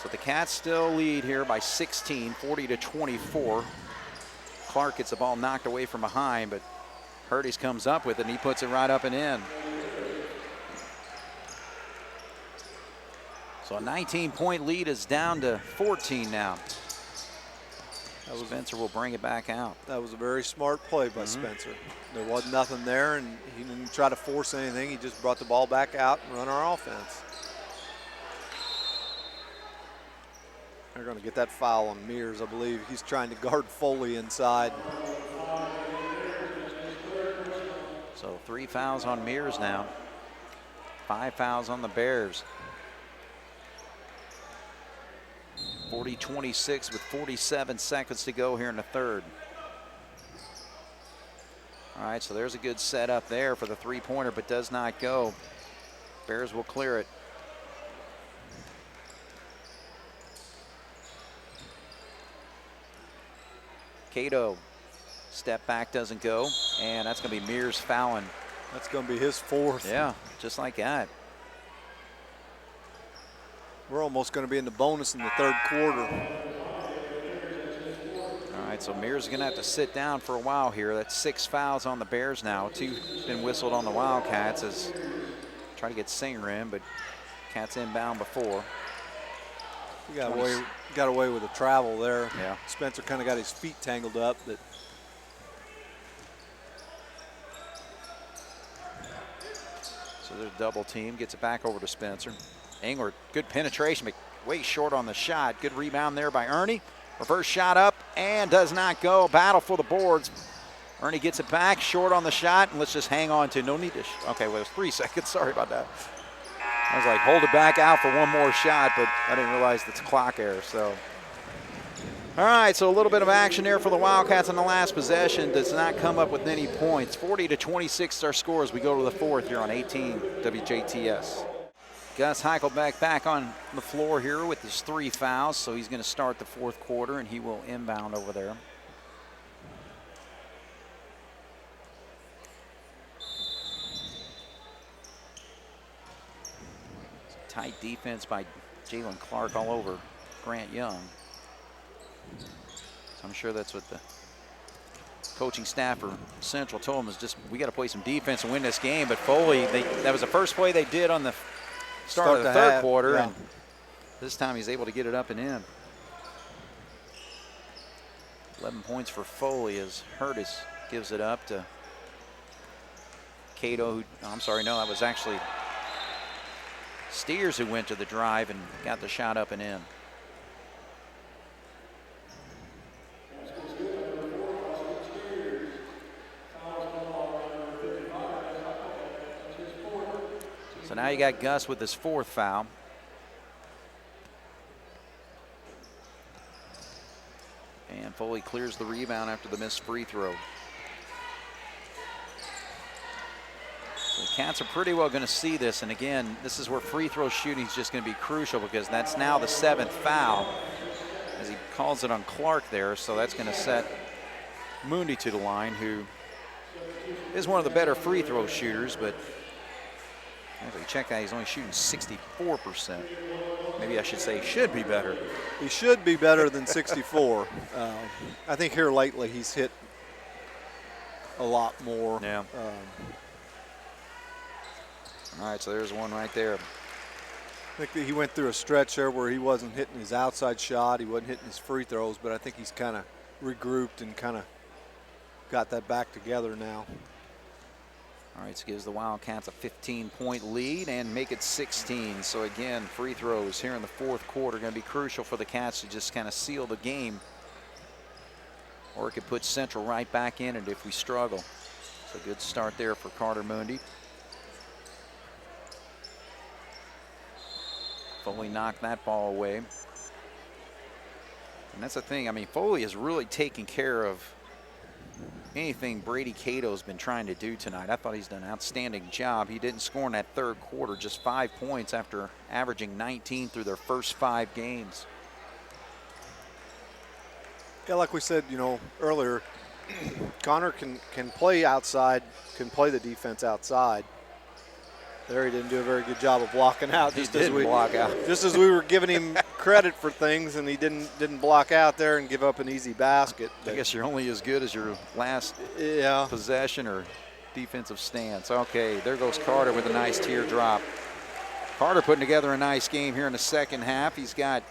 So the Cats still lead here by 16, 40-24. Clark gets the ball knocked away from behind, but Hurties comes up with it and he puts it right up and in. So a 19-point lead is down to 14 now. Spencer will bring it back out. That was a very smart play by Spencer. There wasn't nothing there, and he didn't try to force anything. He just brought the ball back out and run our offense. They're going to get that foul on Mears, I believe. He's trying to guard Foley inside. So 3 fouls on Mears now. 5 fouls on the Bears. 40-26 with 47 seconds to go here in the third. All right, so there's a good setup there for the three-pointer, but does not go. Bears will clear it. Cato, step back, doesn't go, and that's going to be Mears fouling. That's going to be his 4th. Yeah, just like that. We're almost going to be in the bonus in the third quarter. All right, so Mears is going to have to sit down for a while here. That's 6 fouls on the Bears now. 2 been whistled on the Wildcats as try to get Singer in, but Cats inbound before. He got away with a travel there. Yeah. Spencer kind of got his feet tangled up. So there's a double team, gets it back over to Spencer. Engler, good penetration, but way short on the shot. Good rebound there by Ernie. Reverse shot up and does not go. Battle for the boards. Ernie gets it back, short on the shot, and let's just hang on to, no need to, okay, well, it was 3 seconds, sorry about that. I was like, hold it back out for one more shot, but I didn't realize it's clock error, so. All right, so a little bit of action there for the Wildcats on the last possession. Does not come up with any points. 40-26 is our score as we go to the fourth here on 18 WJTS. Gus Heichelbeck back on the floor here with his 3 fouls, so he's going to start the fourth quarter, and he will inbound over there. Tight defense by Jalen Clark all over Grant Young. So I'm sure that's what the coaching staff for Central told him, is just, we got to play some defense and win this game. But Foley, that was the first play they did on the start of the third quarter, yeah. And this time he's able to get it up and in. 11 points for Foley as Hurtis gives it up to Cato, who, I'm sorry, no, that was actually Steers who went to the drive and got the shot up and in. So now you got Gus with his 4th foul. And Foley clears the rebound after the missed free throw. So the Cats are pretty well going to see this. And again, this is where free throw shooting is just going to be crucial, because that's now the 7th foul as he calls it on Clark there. So that's going to set Mooney to the line, who is one of the better free throw shooters, but if you check that, he's only shooting 64%. Maybe I should say should be better. He should be better than 64. I think here lately he's hit a lot more. Yeah. All right, so there's one right there. I think that he went through a stretch there where he wasn't hitting his outside shot, he wasn't hitting his free throws, but I think he's kind of regrouped and kind of got that back together now. All right, so gives the Wildcats a 15-point lead and make it 16. So again, free throws here in the fourth quarter are going to be crucial for the Cats to just kind of seal the game. Or it could put Central right back in it if we struggle. So good start there for Carter Mundy. Foley knocked that ball away. And that's the thing, I mean, Foley is really taking care of anything Brady Cato's been trying to do tonight. I thought he's done an outstanding job. He didn't score in that third quarter, just 5 points after averaging 19 through their first 5 games. Yeah, like we said, earlier, Connor can play outside, can play the defense outside. There he didn't do a very good job of blocking out. Just as we block out. Just as we were giving him credit for things, and he didn't block out there and give up an easy basket. I guess you're only as good as your last possession or defensive stance. Okay, there goes Carter with a nice teardrop. Carter putting together a nice game here in the second half. He's got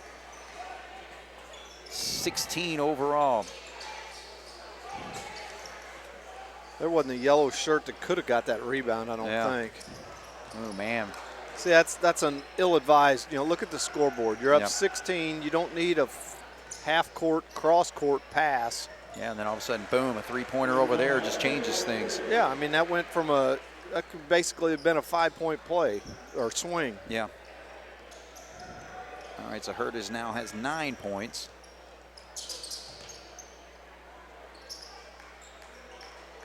16 overall. There wasn't a yellow shirt that could have got that rebound, I don't think. Oh, man. See, that's an ill-advised, look at the scoreboard. You're up 16. You don't need a half-court, cross-court pass. Yeah, and then all of a sudden, boom, a three-pointer over there just changes things. Yeah, I mean, that went from that could basically have been a 5-point play or swing. Yeah. All right, so Hurtis now has 9 points.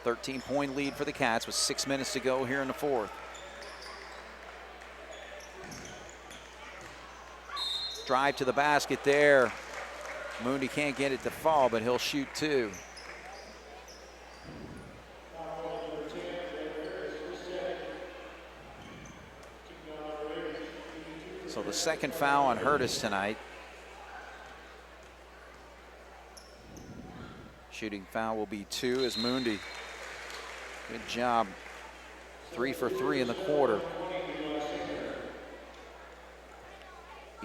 13-point lead for the Cats with 6 minutes to go here in the fourth. Drive to the basket there. Mooney can't get it to fall, but he'll shoot 2. So the second foul on Hurtis tonight. Shooting foul will be 2 as Mooney. Good job. 3 for 3 in the quarter.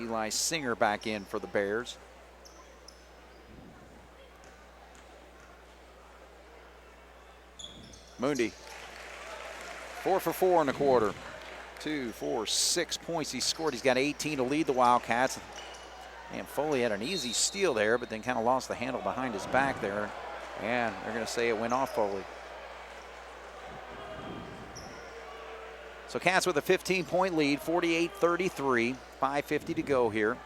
Eli Singer back in for the Bears. Mooney, 4 for 4 in the quarter. 2, 4, 6 points he scored. He's got 18 to lead the Wildcats. And Foley had an easy steal there, but then kind of lost the handle behind his back there. And they're going to say it went off Foley. So Cats with a 15-point lead, 48-33, 5:50 to go here.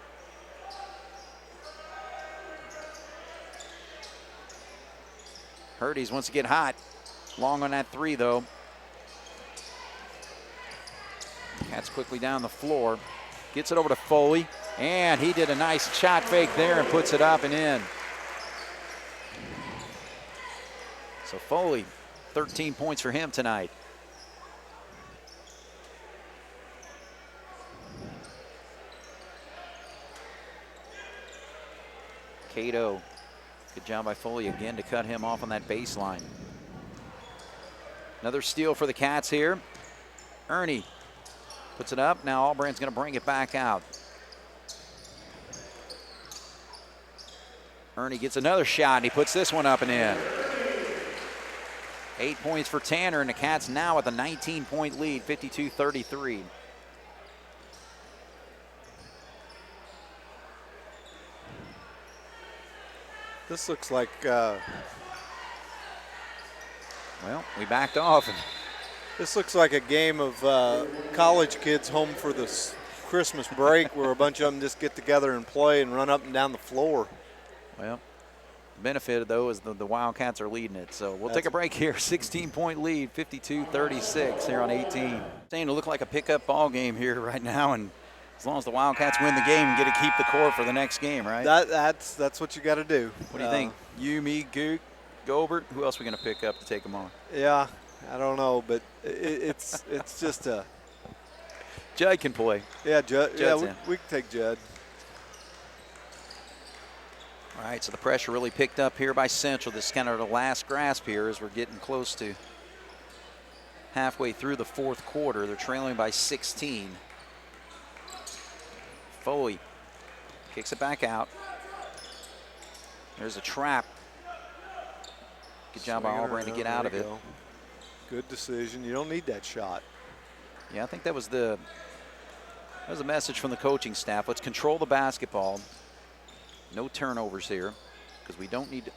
Hurdy's wants to get hot. Long on that three, though. Cats quickly down the floor. Gets it over to Foley. And he did a nice shot fake there and puts it up and in. So Foley, 13 points for him tonight. Cato, good job by Foley again to cut him off on that baseline. Another steal for the Cats here. Ernie puts it up. Now Albrand's going to bring it back out. Ernie gets another shot, and he puts this one up and in. 8 points for Tanner, and the Cats now with a 19-point lead, 52-33. This looks like, well, we backed off. And this looks like a game of college kids home for the Christmas break where a bunch of them just get together and play and run up and down the floor. Well, the benefit, though, is the Wildcats are leading it. So we'll take a break here. 16-point lead, 52-36 here on 18. Saying to look like a pickup ball game here right now, and as long as the Wildcats win the game and get to keep the core for the next game, right? That's what you got to do. What do you think? You, me, Gook, Gobert, who else are we going to pick up to take them on? Yeah, I don't know, but it's just a. Judd can play. Yeah, Judd. Yeah, Judd's we can take Judd. All right, so the pressure really picked up here by Central. This is kind of the last grasp here as we're getting close to halfway through the fourth quarter. They're trailing by 16. Foley kicks it back out. There's a trap. Good job by Albrand to get out of it. Good decision. You don't need that shot. Yeah, I think that was a message from the coaching staff. Let's control the basketball. No turnovers here because we don't need to.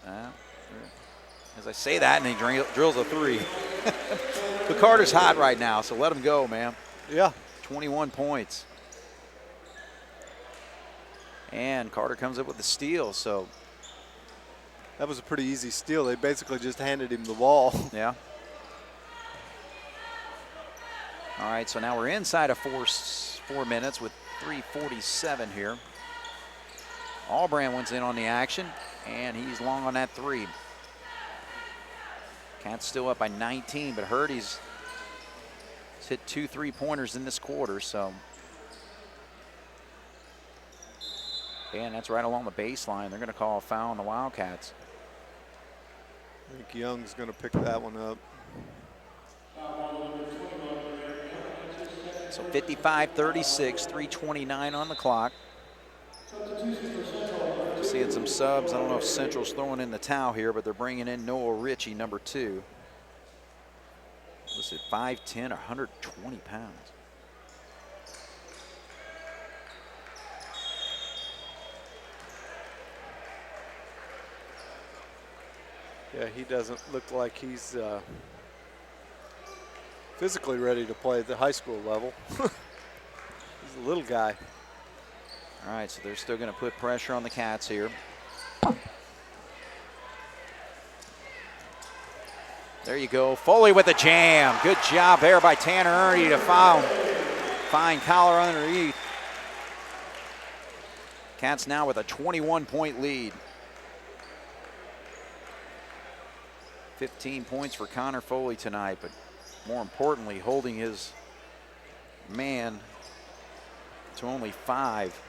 As I say that, and he drills a three. But Carter's hot right now, so let him go, man. Yeah. 21 points. And Carter comes up with the steal, so. That was a pretty easy steal. They basically just handed him the ball. Yeah. All right, so now we're inside of 4 minutes with 3:47 here. Albrand went in on the action, and he's long on that three. Cats still up by 19, but Hurdy's hit 2 3-pointers in this quarter, so. And that's right along the baseline. They're going to call a foul on the Wildcats. I think Young's going to pick that one up. So 55-36, 3:29 on the clock. Seeing some subs. I don't know if Central's throwing in the towel here, but they're bringing in Noah Ritchie, number 2. Listed 5'10", 120 pounds. Yeah, he doesn't look like he's physically ready to play at the high school level. He's a little guy. All right, so they're still going to put pressure on the Cats here. There you go. Foley with the jam. Good job there by Tanner Ernie to find collar underneath. Cats now with a 21-point lead. 15 points for Connor Foley tonight, but more importantly, holding his man to only 5.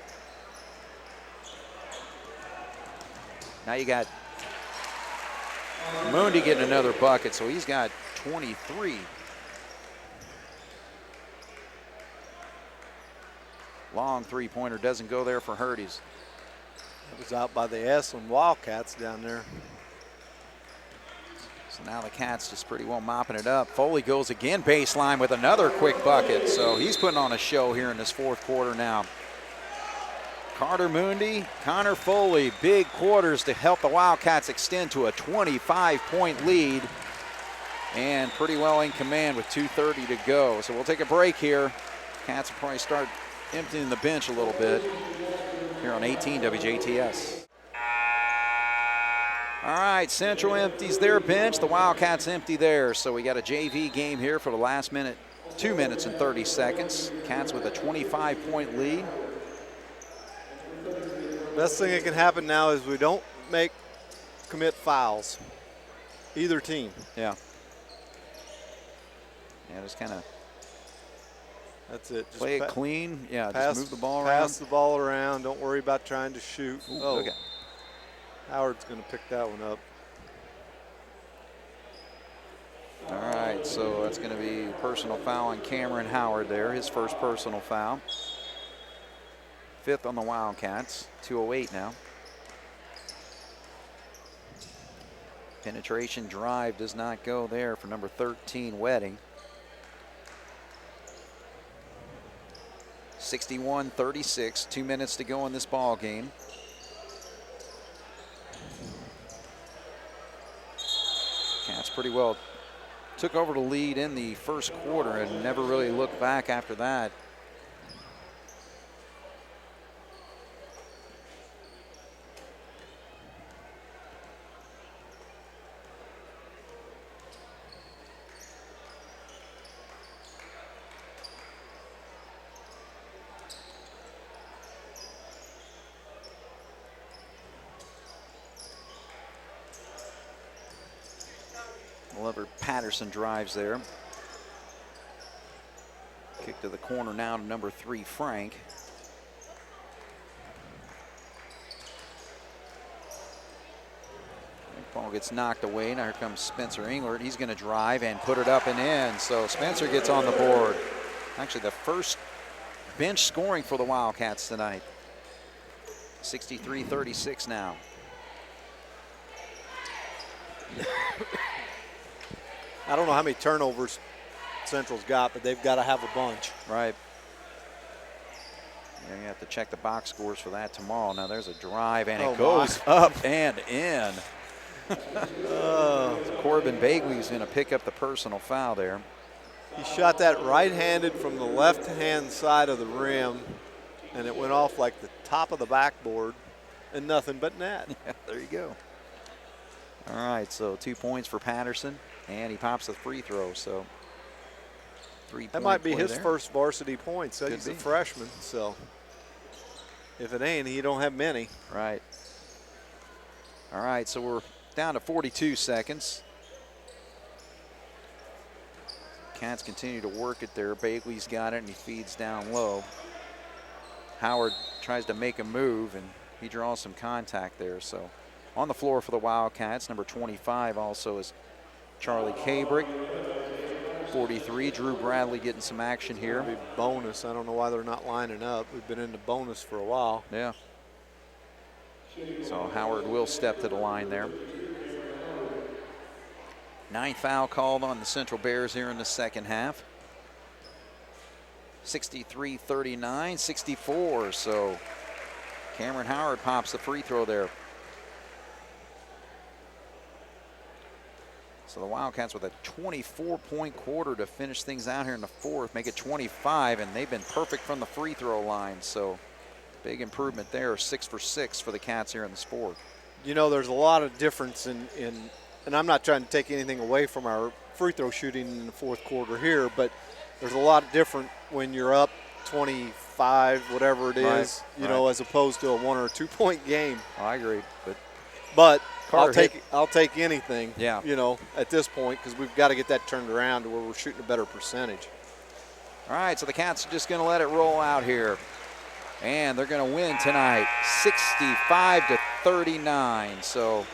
Now you got Mundi getting another bucket, so he's got 23. Long three-pointer doesn't go there for Hurdy's. That was out by the Esalen Wildcats down there. So now the Cats just pretty well mopping it up. Foley goes again baseline with another quick bucket. So he's putting on a show here in this fourth quarter now. Carter Moondy, Connor Foley, big quarters to help the Wildcats extend to a 25-point lead. And pretty well in command with 2:30 to go. So we'll take a break here. Cats will probably start emptying the bench a little bit here on 18 WJTS. All right, Central empties their bench. The Wildcats empty theirs. So we got a JV game here for the last minute, 2 minutes and 30 seconds. Cats with a 25-point lead. Best thing that can happen now is we don't commit fouls, either team. Yeah. Yeah, just kind of. That's it. Just play it clean. Yeah, pass, just move the ball around. Pass the ball around. Don't worry about trying to shoot. Ooh, oh, okay. Howard's going to pick that one up. All right, so that's going to be personal foul on Cameron Howard there, his first personal foul. Fifth on the Wildcats, 2:08 now. Penetration drive does not go there for number 13, Wedding. 61-36, 2 minutes to go in this ball game. Cats pretty well took over the lead in the first quarter and never really looked back after that. Oliver Patterson drives there. Kick to the corner now to number 3, Frank. Ball gets knocked away. Now here comes Spencer Englert. He's going to drive and put it up and in. So Spencer gets on the board. Actually, the first bench scoring for the Wildcats tonight. 63-36 now. I don't know how many turnovers Central's got, but they've got to have a bunch. Right. Yeah, you have to check the box scores for that tomorrow. Now there's a drive, and it goes up and in. Corbin Bagley's going to pick up the personal foul there. He shot that right-handed from the left-hand side of the rim, and it went off like the top of the backboard and nothing but net. Yeah, there you go. All right, so 2 points for Patterson, and he pops the free throw, so 3 that might be his there. first varsity points. So he's a freshman, so if it ain't, he don't have many. Right. All right, so we're down to 42 seconds. Cats continue to work it there. Bagley's got it, and he feeds down low. Howard tries to make a move, and he draws some contact there, so. On the floor for the Wildcats, number 25 also is Charlie Cabrick. 43, Drew Bradley getting some action here. Maybe bonus. I don't know why they're not lining up. We've been into bonus for a while. Yeah. So Howard will step to the line there. 9th foul called on the Central Bears here in the second half. 63-39, 64. So Cameron Howard pops the free throw there. So the Wildcats with a 24-point quarter to finish things out here in the fourth, make it 25, and they've been perfect from the free throw line. So big improvement there, 6 for 6 for the Cats here in this fourth. You know, there's a lot of difference in and I'm not trying to take anything away from our free throw shooting in the fourth quarter here, but there's a lot different when you're up 25, whatever it is, you know, as opposed to a 1 or 2 point game. Oh, I agree, but I'll take anything, yeah, you know, at this point, because we've got to get that turned around to where we're shooting a better percentage. All right, so the Cats are just going to let it roll out here, and they're going to win tonight, 65-39. So I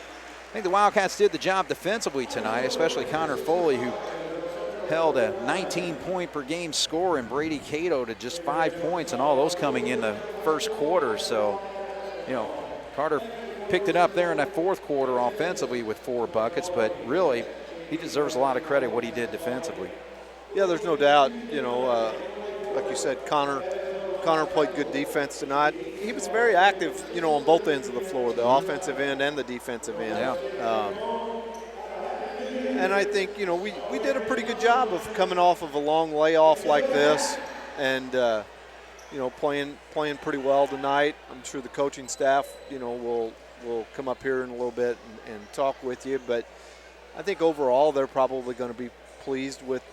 think the Wildcats did the job defensively tonight, especially Connor Foley, who held a 19-point per game score, and Brady Cato to just 5 points, and all those coming in the first quarter. So, you know, Carter picked it up there in that fourth quarter offensively with 4 buckets, but really he deserves a lot of credit what he did defensively. Yeah, there's no doubt. Like you said, Connor played good defense tonight. He was very active, on both ends of the floor, the offensive end and the defensive end. Yeah. And I think, we did a pretty good job of coming off of a long layoff like this and, playing pretty well tonight. I'm sure the coaching staff, will come up here in a little bit and talk with you. But I think overall they're probably going to be pleased with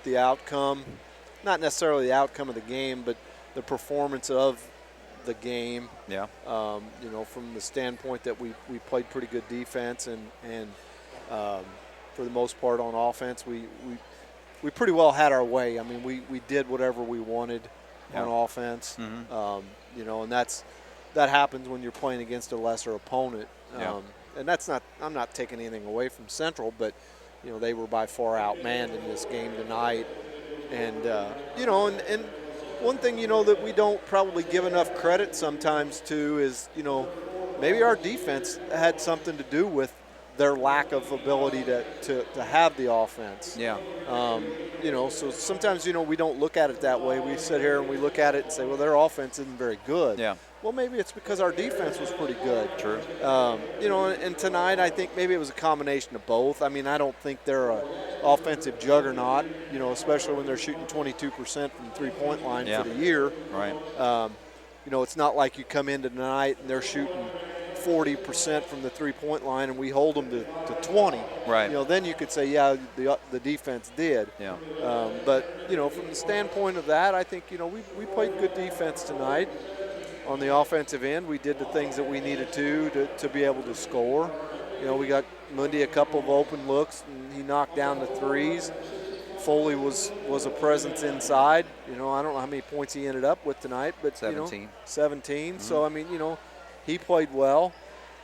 the outcome. Not necessarily the outcome of the game, but the performance of the game. Yeah. From the standpoint that we played pretty good defense and for the most part on offense, we pretty well had our way. I mean, we did whatever we wanted on offense. Mm-hmm. And that happens when you're playing against a lesser opponent. And I'm not taking anything away from Central, but they were by far outmanned in this game tonight. And and one thing that we don't probably give enough credit sometimes to is maybe our defense had something to do with their lack of ability to have the offense. Yeah. So sometimes we don't look at it that way. We sit here and we look at it and say, well, their offense isn't very good. Yeah. Well, maybe it's because our defense was pretty good. True. And tonight I think maybe it was a combination of both. I mean, I don't think they're an offensive juggernaut, especially when they're shooting 22% from the three-point line for the year. Right. It's not like you come in tonight and they're shooting 40% from the three-point line and we hold them to 20. Right. Then you could say, yeah, the defense did. Yeah. But, from the standpoint of that, I think, we played good defense tonight. On the offensive end, we did the things that we needed to be able to score. We got Mundy a couple of open looks, and he knocked down the threes. Foley was a presence inside. I don't know how many points he ended up with tonight, but 17. 17. Mm-hmm. So I mean, he played well.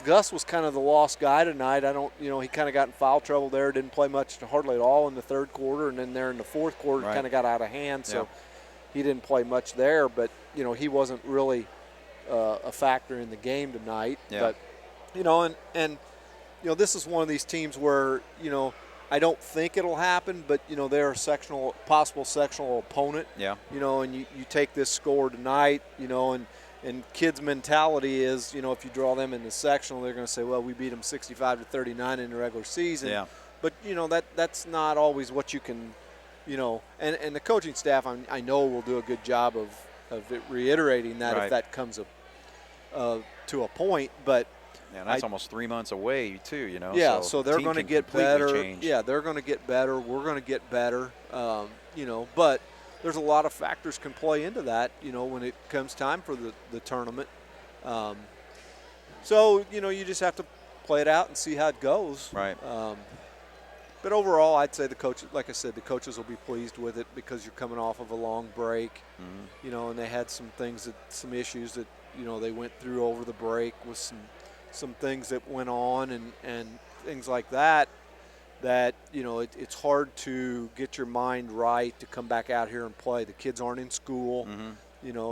Gus was kind of the lost guy tonight. He kind of got in foul trouble there. Didn't play much, hardly at all in the third quarter, and then there in the fourth quarter, kind of got out of hand. So he didn't play much there. But he wasn't really a factor in the game tonight. Yeah. But this is one of these teams where I don't think it'll happen, but they're a possible sectional opponent. Yeah. And you take this score tonight, and kids' mentality is, if you draw them in the sectional, they're going to say, well, we beat them 65-39 in the regular season. Yeah. But that's not always what you can, and the coaching staff I know will do a good job of reiterating that if that comes to a point, but. Yeah, and that's almost 3 months away too, Yeah, so they're going to get better. Change. Yeah, they're going to get better. We're going to get better. But there's a lot of factors can play into that. When it comes time for the tournament. So you just have to play it out and see how it goes. Right. But overall, I'd say the coaches will be pleased with it because you're coming off of a long break. Mm-hmm. And they had some issues that they went through over the break with some things that went on and things like that it's hard to get your mind right to come back out here and play. The kids aren't in school,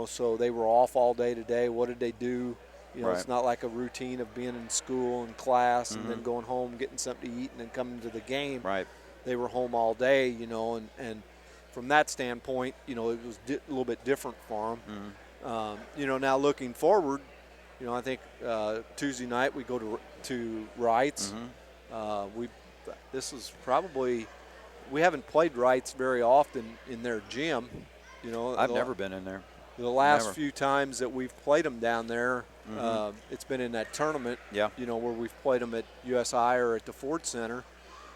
so they were off all day today. What did they do? It's not like a routine of being in school and class and then going home, getting something to eat, and then coming to the game. Right. They were home all day, and from that standpoint, it was a little bit different for them. Now looking forward, I think Tuesday night we go to Wrights. This is probably we haven't played Wrights very often in their gym. I've never been in there. The last few times that we've played them down there, it's been in that tournament. Yeah. Where we've played them at USI or at the Ford Center.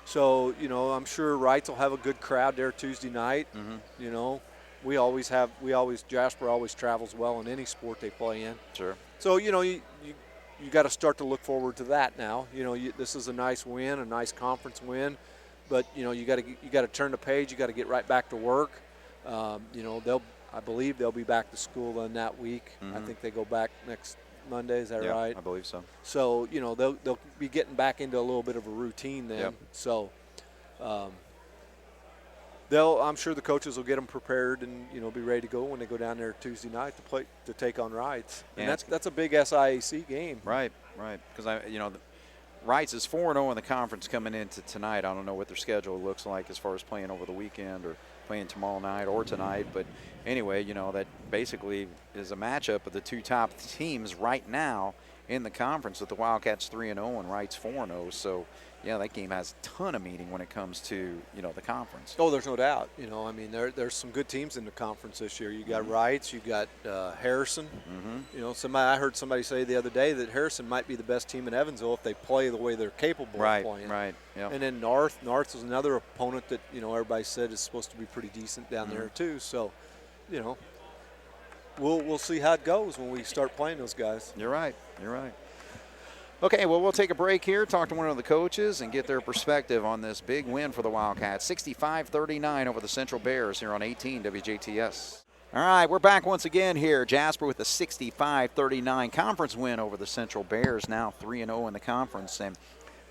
So I'm sure Wrights will have a good crowd there Tuesday night. Jasper always travels well in any sport they play in. Sure. So you got to start to look forward to that now. This is a nice win, a nice conference win, but you got to turn the page. You got to get right back to work. I believe they'll be back to school then that week. I think they go back next Monday. Is that right? I believe so. So they'll be getting back into a little bit of a routine then. Yep. So. I'm sure the coaches will get them prepared and be ready to go when they go down there Tuesday night to take on Wrights. And that's a big SIAC game. Right. Because Wrights is 4-0 in the conference coming into tonight. I don't know what their schedule looks like as far as playing over the weekend or playing tomorrow night or tonight. But anyway, that basically is a matchup of the two top teams right now in the conference, with the Wildcats 3-0 and Wrights 4-0. So, yeah, that game has a ton of meaning when it comes to, the conference. Oh, there's no doubt. There's some good teams in the conference this year. You got Wrights, you got Harrison. I heard somebody say the other day that Harrison might be the best team in Evansville if they play the way they're capable of playing. Right. Yep. And then North is another opponent that everybody said is supposed to be pretty decent down there too. So, we'll see how it goes when we start playing those guys. You're right. Okay, well, we'll take a break here, talk to one of the coaches, and get their perspective on this big win for the Wildcats. 65-39 over the Central Bears here on 18 WJTS. All right, we're back once again here. Jasper with a 65-39 conference win over the Central Bears, now 3-0 in the conference. And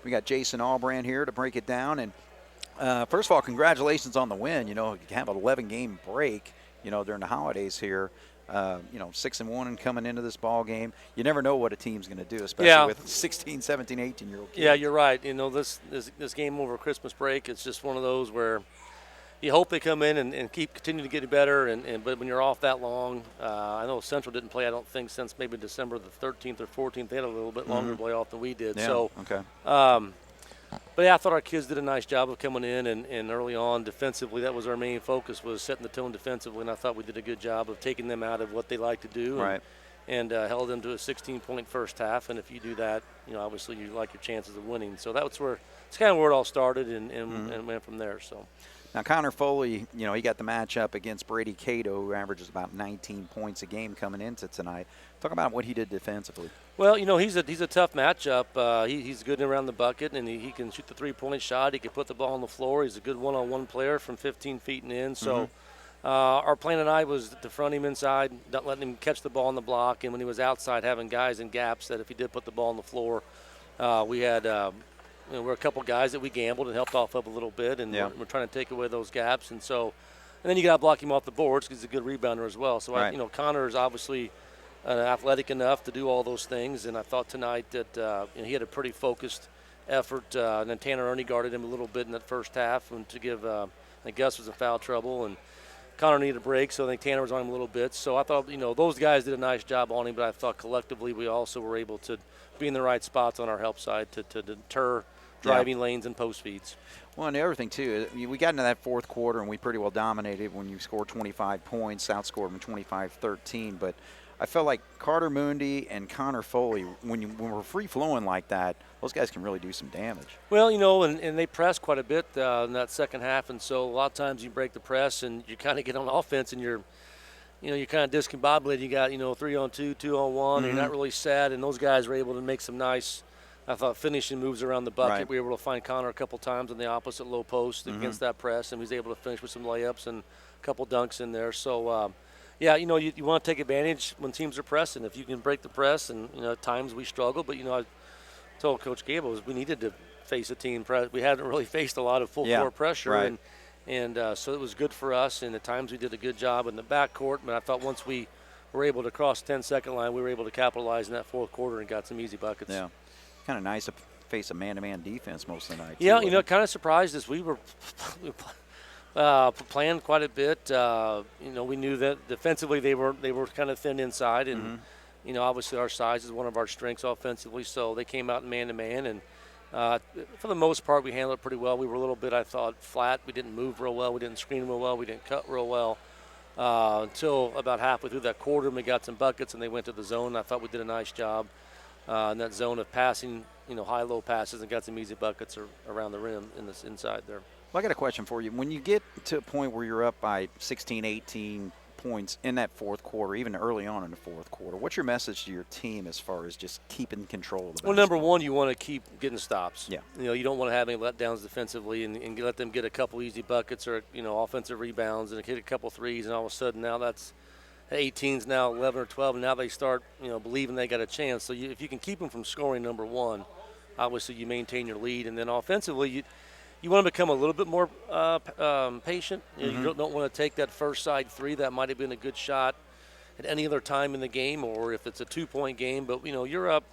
we got Jason Albrand here to break it down. And first of all, congratulations on the win. You have an 11-game break, during the holidays here. 6-1 and coming into this ball game. You never know what a team's going to do, especially with 16, 17, 18-year-old kids. Yeah, you're right. This game over Christmas break, it's just one of those where you hope they come in and continue to get better. But when you're off that long, I know Central didn't play, I don't think, since maybe December the 13th or 14th. They had a little bit longer playoff than we did. Yeah, so, okay. But yeah, I thought our kids did a nice job of coming in and early on defensively. That was our main focus, was setting the tone defensively, and I thought we did a good job of taking them out of what they like to do and held them to a 16-point first half. And if you do that, obviously you like your chances of winning. So that's it's kind of where it all started and went from there. So. Now, Connor Foley, he got the matchup against Brady Cato, who averages about 19 points a game coming into tonight. Talk about what he did defensively. Well, he's a tough matchup. He's good around the bucket, and he can shoot the three-point shot. He can put the ball on the floor. He's a good one-on-one player from 15 feet and in. So our plan tonight was to front him inside, not letting him catch the ball on the block, and when he was outside, having guys in gaps that if he did put the ball on the floor, we had we're a couple guys that we gambled and helped off up a little bit, and we're trying to take away those gaps. And then you got to block him off the boards because he's a good rebounder as well. So, Connor is obviously athletic enough to do all those things, and I thought tonight that he had a pretty focused effort. And then Tanner Ernie guarded him a little bit in that first half to give I think Gus was in foul trouble, and Connor needed a break, so I think Tanner was on him a little bit. So I thought, those guys did a nice job on him, but I thought collectively we also were able to be in the right spots on our help side to deter driving lanes and post feeds. Well, and the other thing, too, we got into that fourth quarter, and we pretty well dominated when you scored 25 points, outscored them 25-13. But I felt like Carter Mundy and Connor Foley, when we're free-flowing like that, those guys can really do some damage. Well, and they pressed quite a bit in that second half, and so a lot of times you break the press and you kind of get on offense and you're kind of discombobulated. You got, 3-on-2, 2-on-1, and you're not really set, and those guys were able to make some nice, I thought, finishing moves around the bucket. Right. We were able to find Connor a couple times on the opposite low post against that press, and he was able to finish with some layups and a couple dunks in there. So, you want to take advantage when teams are pressing. If you can break the press, and, at times we struggle, but, I told Coach Gable we needed to face a team press. We hadn't really faced a lot of full-court pressure, and so it was good for us, and at times we did a good job in the backcourt, but I thought once we were able to cross the 10-second line, we were able to capitalize in that fourth quarter and got some easy buckets. Yeah. Kind of nice to face a man-to-man defense most of the night. Yeah, kind of surprised us. We were playing quite a bit. We knew that defensively they were kind of thin inside, and obviously our size is one of our strengths offensively. So they came out in man-to-man, and for the most part we handled it pretty well. We were a little bit, I thought, flat. We didn't move real well. We didn't screen real well. We didn't cut real well until about halfway through that quarter, and we got some buckets, and they went to the zone. I thought we did a nice job in that zone of passing, high-low passes, and got some easy buckets around the rim inside there. Well, I got a question for you. When you get to a point where you're up by 16, 18 points in that fourth quarter, even early on in the fourth quarter, what's your message to your team as far as just keeping control of the basketball? Well, number one, you want to keep getting stops. Yeah. You don't want to have any letdowns defensively and let them get a couple easy buckets or, offensive rebounds and hit a couple threes, and all of a sudden now that's 18's now 11 or 12, and now they start, believing they got a chance. So if you can keep them from scoring, number one, obviously you maintain your lead. And then offensively, you want to become a little bit more patient. You don't want to take that first side three. That might have been a good shot at any other time in the game, or if it's a 2-point game. But, you're up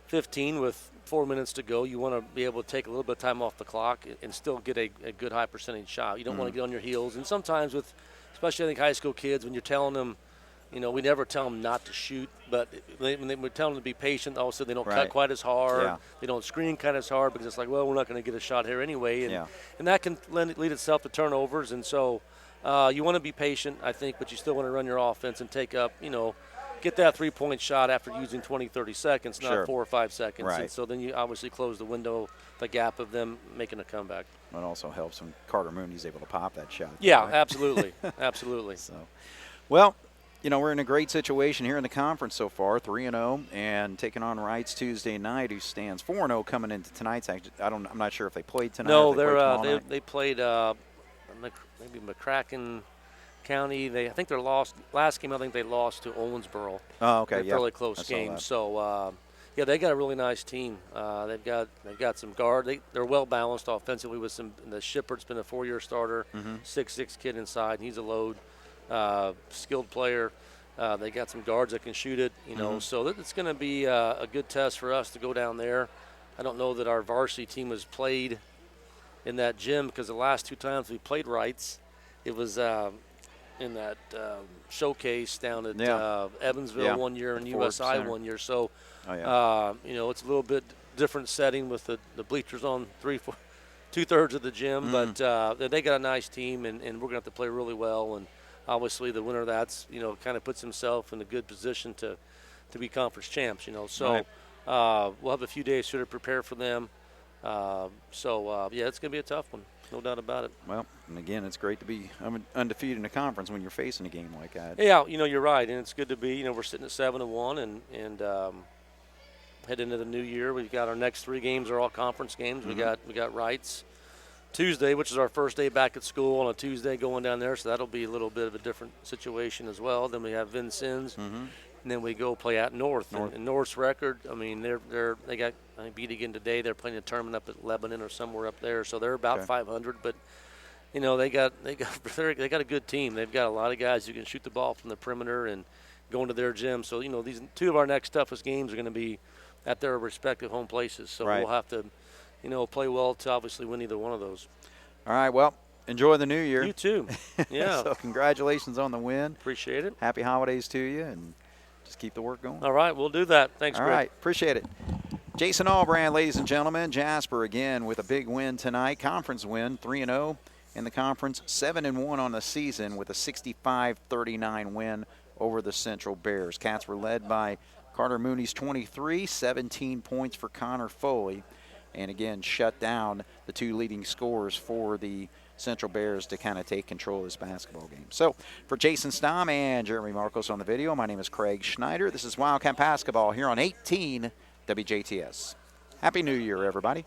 15 with 4 minutes to go, you want to be able to take a little bit of time off the clock and still get a good high percentage shot. You don't want to get on your heels. And sometimes with, especially I think high school kids, when you're telling them, we never tell them not to shoot, but when we're telling them to be patient, also they don't cut quite as hard. Yeah. They don't screen quite as hard because it's like, well, we're not going to get a shot here anyway. And that can lead itself to turnovers. And so you want to be patient, I think, but you still want to run your offense and take up, get that three-point shot after using 20, 30 seconds, not 4 or 5 seconds. Right. And so then you obviously close the window, the gap of them making a comeback. It also helps when Carter Mooney's able to pop that shot. Yeah, right? absolutely. Absolutely. So, well, we're in a great situation here in the conference so far, 3-0, and taking on Wrights Tuesday night, who stands 4-0 coming into tonight's. I'm not sure if they played tonight. No, they played maybe McCracken County. I think their last game. I think they lost to Owensboro. Oh, okay, Fairly close game. So they got a really nice team. They've got some guard. They're well balanced offensively with some. The Shippert's been a 4-year starter, 6'6" kid inside. He's a load. Skilled player. They got some guards that can shoot it, so it's going to be a good test for us to go down there. I don't know that our varsity team has played in that gym because the last 2 times we played Wrights, it was in that showcase down at Evansville one year and USI one year. So, it's a little bit different setting with the bleachers on 2/3 of the gym, but they got a nice team, and we're going to have to play really well. And obviously, the winner of that's kind of puts himself in a good position to be conference champs. So we'll have a few days to prepare for them. It's going to be a tough one, no doubt about it. Well, and again, it's great to be undefeated in a conference when you're facing a game like that. Yeah, you're right, and it's good to be. We're sitting at 7-1, and head into the new year. We've got our next 3 games are all conference games. We got Wrights Tuesday, which is our first day back at school on a Tuesday going down there, so that'll be a little bit of a different situation as well. Then we have Vincennes, and then we go play at North. And North's record, I mean, they got beat again today. They're playing a tournament up at Lebanon or somewhere up there, so they're about 500. But they got a good team. They've got a lot of guys who can shoot the ball from the perimeter and go into their gym. So these 2 of our next toughest games are going to be at their respective home places. So we'll have to play well to obviously win either one of those. All right, well, enjoy the new year. You too. Yeah. So congratulations on the win. Appreciate it. Happy holidays to you, and just keep the work going. All right, we'll do that. Thanks, Greg. All right, appreciate it. Jason Allbrand, ladies and gentlemen. Jasper again with a big win tonight. Conference win, 3-0 in the conference, 7-1 on the season with a 65-39 win over the Central Bears. Cats were led by Carter Mooney's 23, 17 points for Connor Foley. And again, shut down the 2 leading scorers for the Central Bears to kind of take control of this basketball game. So for Jason Stom and Jeremy Marcos on the video, my name is Craig Schneider. This is Wildcat Basketball here on 18 WJTS. Happy New Year, everybody.